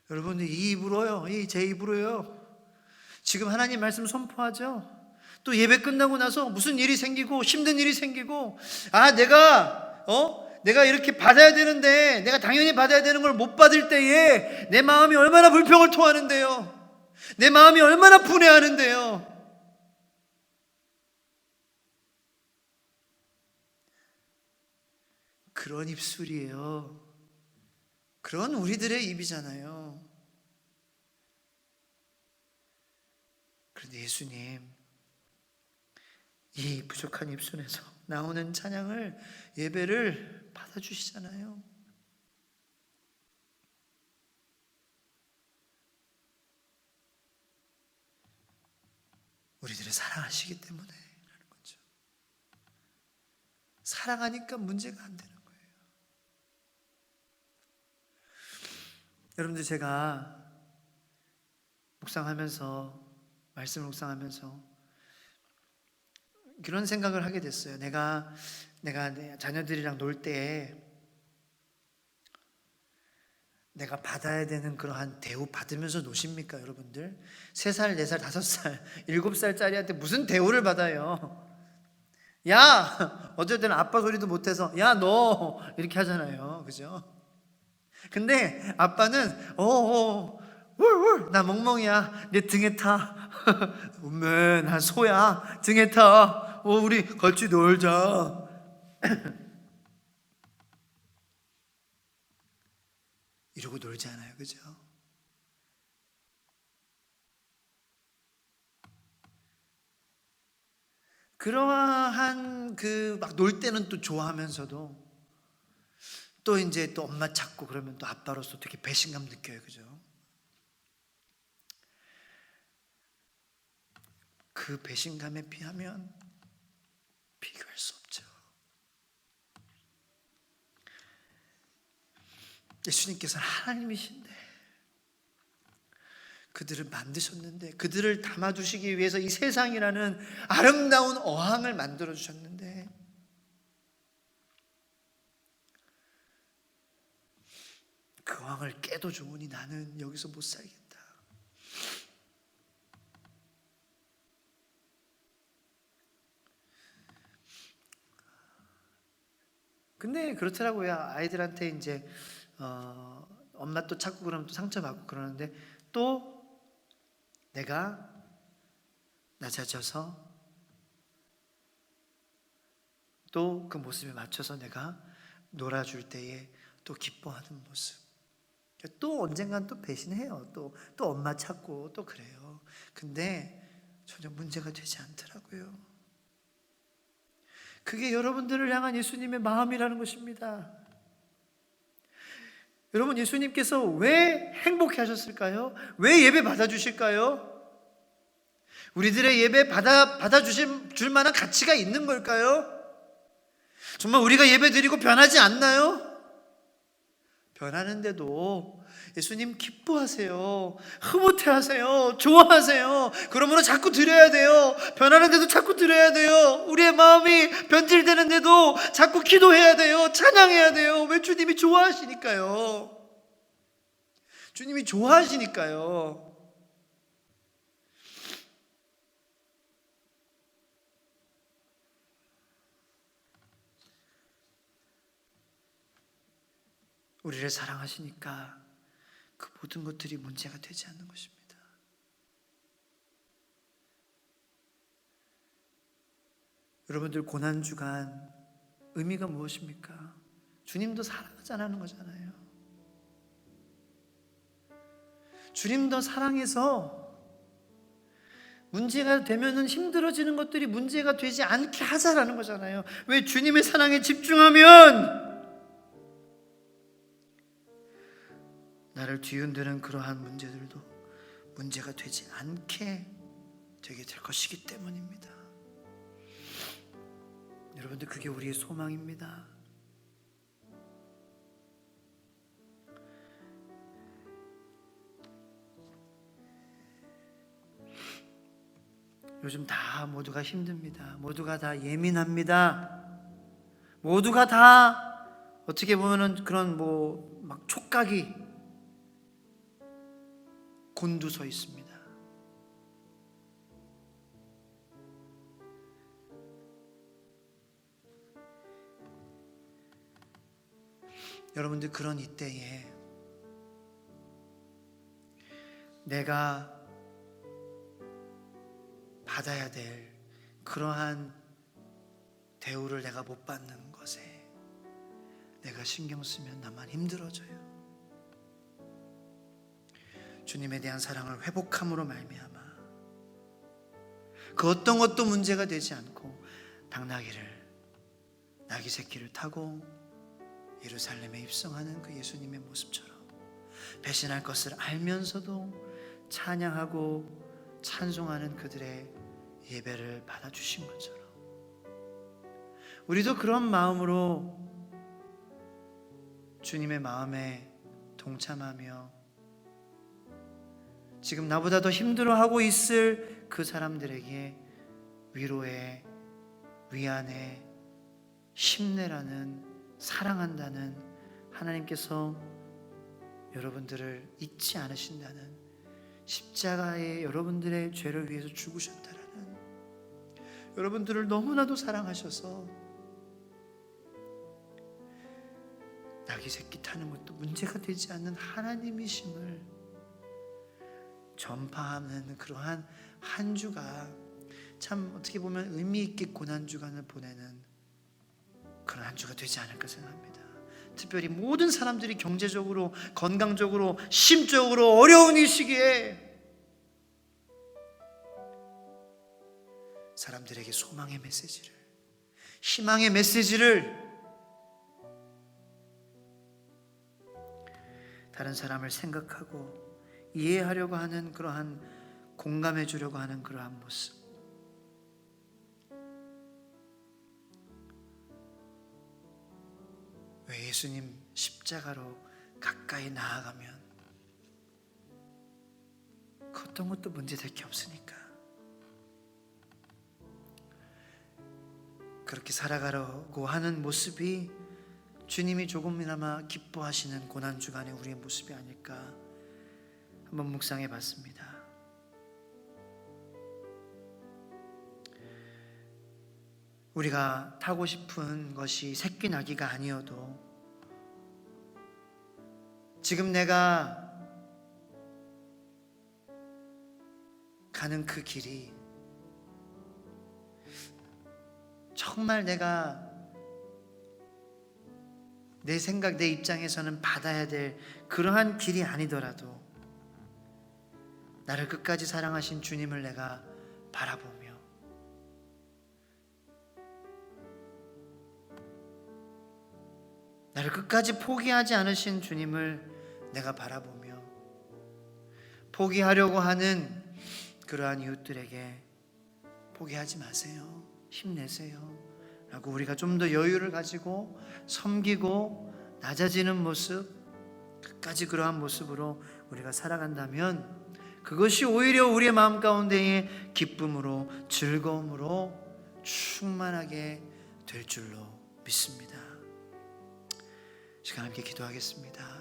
여러분들 이 입으로요, 제 입으로요, 지금 하나님 말씀 선포하죠. 또 예배 끝나고 나서 무슨 일이 생기고 힘든 일이 생기고 내가 이렇게 받아야 되는데 내가 당연히 받아야 되는 걸 못 받을 때에 내 마음이 얼마나 불평을 토하는데요. 내 마음이 얼마나 분해하는데요. 그런 입술이에요. 그런 우리들의 입이잖아요. 그런데 예수님 이 부족한 입술에서 나오는 찬양을, 예배를 받아주시잖아요. 우리들을 사랑하시기 때문에 라는 거죠. 사랑하니까 문제가 안 되는 거예요. 여러분들 제가 말씀을 묵상하면서 그런 생각을 하게 됐어요. 내가 내 자녀들이랑 놀 때 내가 받아야 되는 그러한 대우 받으면서 노십니까, 여러분들? 3살, 4살, 5살, 7살짜리한테 무슨 대우를 받아요? 야! 어쩔 때는 아빠 소리도 못해서 야, 너! 이렇게 하잖아요. 그죠? 근데 아빠는 나 멍멍이야. 내 등에 타. 엄마, 나 소야. 등에 타. 우리 같이 놀자. 이러고 놀지 않아요. 그죠? 그러한 그 막 놀 때는 또 좋아하면서도 또 이제 또 엄마 찾고 그러면 또 아빠로서 되게 배신감 느껴요. 그죠? 그 배신감에 비하면 비교할 수 없죠. 예수님께서는 하나님이신데 그들을 만드셨는데 그들을 담아두시기 위해서 이 세상이라는 아름다운 어항을 만들어 주셨는데 그 어항을 깨도 좋으니 나는 여기서 못 살겠다. 근데 그렇더라고요. 아이들한테 이제 엄마 또 찾고 그러면 또 상처받고 그러는데 또 내가 낮아져서 또 그 모습에 맞춰서 내가 놀아줄 때에 또 기뻐하는 모습. 또 언젠간 또 배신해요. 또 엄마 찾고 또 그래요. 근데 전혀 문제가 되지 않더라고요. 그게 여러분들을 향한 예수님의 마음이라는 것입니다. 여러분, 예수님께서 왜 행복해 하셨을까요? 왜 예배 받아주실까요? 우리들의 예배 받아줄 만한 가치가 있는 걸까요? 정말 우리가 예배 드리고 변하지 않나요? 변하는데도 예수님 기뻐하세요. 흐뭇해 하세요. 좋아하세요. 그러므로 자꾸 드려야 돼요. 변하는데도 자꾸 드려야 돼요. 우리의 마음이 변질되는데도 자꾸 기도해야 돼요. 찬양해야 돼요. 왜? 주님이 좋아하시니까요. 주님이 좋아하시니까요. 우리를 사랑하시니까 그 모든 것들이 문제가 되지 않는 것입니다. 여러분들 고난주간 의미가 무엇입니까? 주님도 사랑하자는 거잖아요. 주님도 사랑해서 문제가 되면은 힘들어지는 것들이 문제가 되지 않게 하자라는 거잖아요. 왜? 주님의 사랑에 집중하면 나를 뒤흔드는 그러한 문제들도 문제가 되지 않게 되게 될 것이기 때문입니다. 여러분들, 그게 우리의 소망입니다. 요즘 다 모두가 힘듭니다. 모두가 다 예민합니다. 모두가 다 어떻게 보면은 그런 막 촉각이 곤두서 있습니다. 여러분들, 그런 이때에 내가 받아야 될 그러한 대우를 내가 못 받는 것에 내가 신경 쓰면 나만 힘들어져요. 주님에 대한 사랑을 회복함으로 말미암아 그 어떤 것도 문제가 되지 않고 나귀 새끼를 타고 예루살렘에 입성하는 그 예수님의 모습처럼 배신할 것을 알면서도 찬양하고 찬송하는 그들의 예배를 받아주신 것처럼 우리도 그런 마음으로 주님의 마음에 동참하며 지금 나보다 더 힘들어하고 있을 그 사람들에게 위로의, 위안의, 힘내라는, 사랑한다는, 하나님께서 여러분들을 잊지 않으신다는, 십자가에 여러분들의 죄를 위해서 죽으셨다라는, 여러분들을 너무나도 사랑하셔서 나귀 새끼 타는 것도 문제가 되지 않는 하나님이심을 전파하는 그러한 한 주가 참 어떻게 보면 의미 있게 고난주간을 보내는 그런 한 주가 되지 않을까 생각합니다. 특별히 모든 사람들이 경제적으로, 건강적으로, 심적으로 어려운 이 시기에 사람들에게 소망의 메시지를, 희망의 메시지를, 다른 사람을 생각하고 이해하려고 하는 그러한, 공감해 주려고 하는 그러한 모습. 왜 예수님 십자가로 가까이 나아가면 그 어떤 것도 문제될 게 없으니까 그렇게 살아가려고 하는 모습이 주님이 조금이나마 기뻐하시는 고난주간의 우리의 모습이 아닐까 한번 묵상해 봤습니다. 우리가 타고 싶은 것이 새끼 나기가 아니어도 지금 내가 가는 그 길이 정말 내가 내 생각, 내 입장에서는 받아야 될 그러한 길이 아니더라도 나를 끝까지 사랑하신 주님을 내가 바라보며 나를 끝까지 포기하지 않으신 주님을 내가 바라보며 포기하려고 하는 그러한 이웃들에게 포기하지 마세요. 힘내세요. 라고 우리가 좀 더 여유를 가지고 섬기고 낮아지는 모습, 끝까지 그러한 모습으로 우리가 살아간다면 그것이 오히려 우리의 마음 가운데의 기쁨으로, 즐거움으로 충만하게 될 줄로 믿습니다. 시간 함께 기도하겠습니다.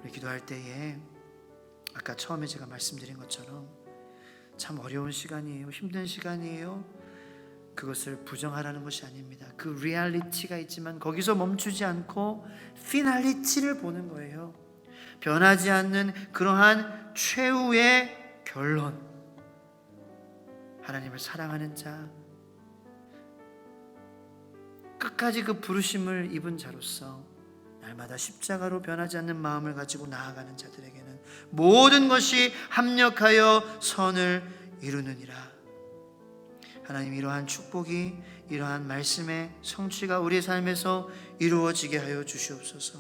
우리 기도할 때에 아까 처음에 제가 말씀드린 것처럼 참 어려운 시간이에요. 힘든 시간이에요. 그것을 부정하라는 것이 아닙니다. 그 리얼리티가 있지만 거기서 멈추지 않고 피날리티를 보는 거예요. 변하지 않는 그러한 최후의 결론. 하나님을 사랑하는 자, 끝까지 그 부르심을 입은 자로서 날마다 십자가로 변하지 않는 마음을 가지고 나아가는 자들에게는 모든 것이 합력하여 선을 이루느니라. 하나님, 이러한 축복이, 이러한 말씀의 성취가 우리의 삶에서 이루어지게 하여 주시옵소서.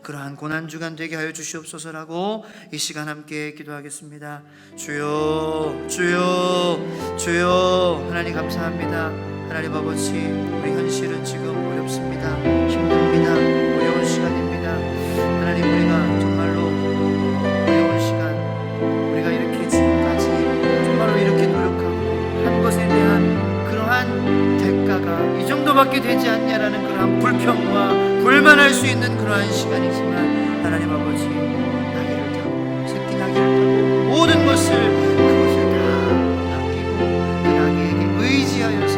그러한 고난주간 되게 하여 주시옵소서라고 이 시간 함께 기도하겠습니다. 주여, 주여, 주여. 하나님 감사합니다. 하나님 아버지, 우리 현실은 지금 어렵습니다. 힘듭니다. 어려운 시간입니다. 하나님, 우리가 정말로 어려운 시간, 우리가 이렇게 지금까지 정말로 이렇게 노력하고 한 것에 대한 그러한 대가가 이 정도밖에 되지 않냐라는 그러한 불평과 불만할 수 있는 그러한 시간이지만 하나님 아버지, 나귀를 타고 새끼 나귀를 타고 모든 것을 그것을 다 맡기고 그 나귀에게 의지하여서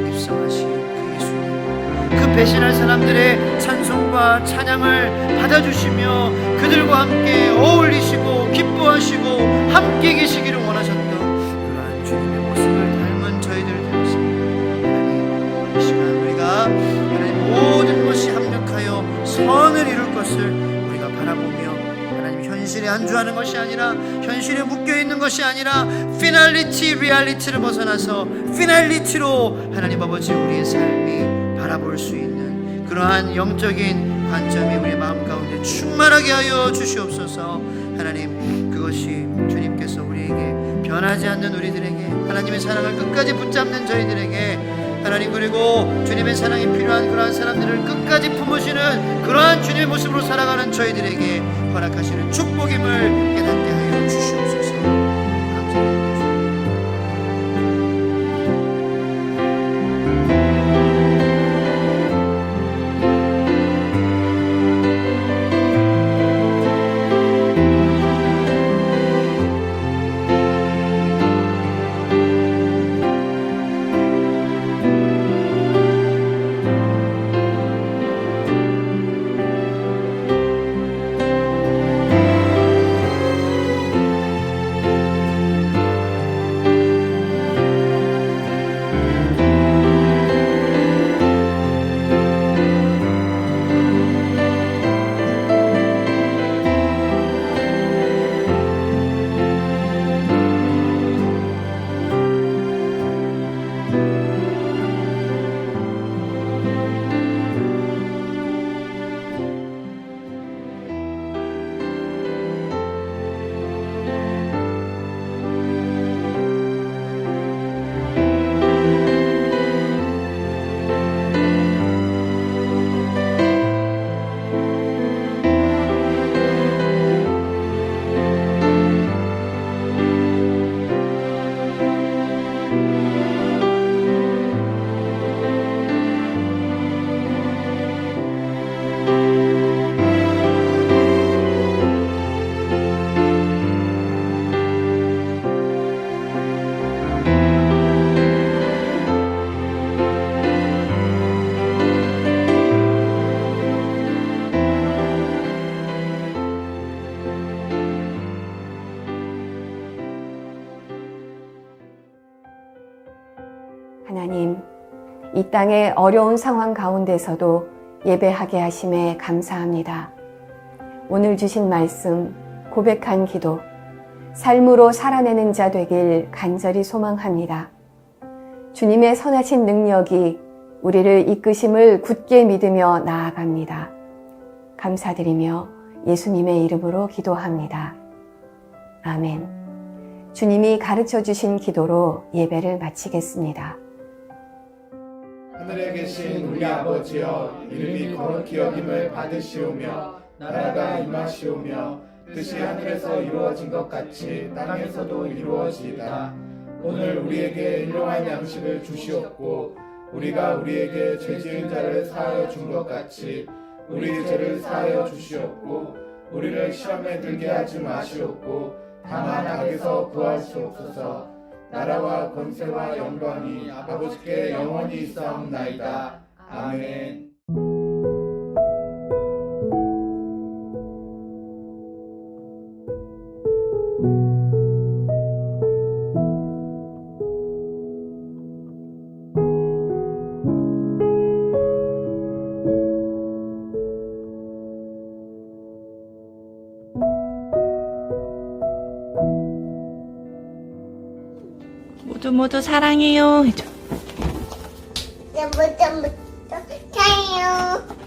입성하신 그 예수님, 그 배신할 사람들의 찬송과 찬양을 받아주시며 그들과 함께 어울리시고 기뻐하시고 함께 계시기를 원하셨던 그러한 주님의 모습을 닮은 저희들 되었습니다. 하나님, 이 시간 우리가 하나님 모든 것이 합력하여 선을 이룰 것을 우리가 바라보며 하나님, 현실에 안주하는 것이 아니라, 현실에 묶여있는 것이 아니라 피날리티, 리얼리티를 벗어나서 피날리티로 하나님 아버지 우리의 삶이 바라볼 수 있는 그러한 영적인 관점이 우리의 마음 가운데 충만하게 하여 주시옵소서. 하나님, 그것이 주님께서 우리에게, 변하지 않는 우리들에게, 하나님의 사랑을 끝까지 붙잡는 저희들에게, 하나님, 그리고 주님의 사랑이 필요한 그러한 사람들을 끝까지 품으시는 그러한 주님의 모습으로 살아가는 저희들에게 허락하시는 축복임을 깨닫게 하여 주시옵소서. 감사합니다. 하나님, 이 땅의 어려운 상황 가운데서도 예배하게 하심에 감사합니다. 오늘 주신 말씀, 고백한 기도, 삶으로 살아내는 자 되길 간절히 소망합니다. 주님의 선하신 능력이 우리를 이끄심을 굳게 믿으며 나아갑니다. 감사드리며 예수님의 이름으로 기도합니다. 아멘. 주님이 가르쳐 주신 기도로 예배를 마치겠습니다. 하늘에 계신 우리 아버지여, 이름이 거룩히 여김을 받으시오며 나라가 임하시오며 뜻이 하늘에서 이루어진 것 같이 땅에서도 이루어지이다. 오늘 우리에게 일용할 양식을 주시옵고 우리가 우리에게 죄 지은 자를 사하여 준 것 같이 우리 죄를 사하여 주시옵고 우리를 시험에 들게 하지 마시옵고 다만 악에서 구하시옵소서. 나라와 권세와 영광이 아버지께 영원히 있사옵나이다. 아멘. 모두 사랑해요. 해줘. 전부 사요.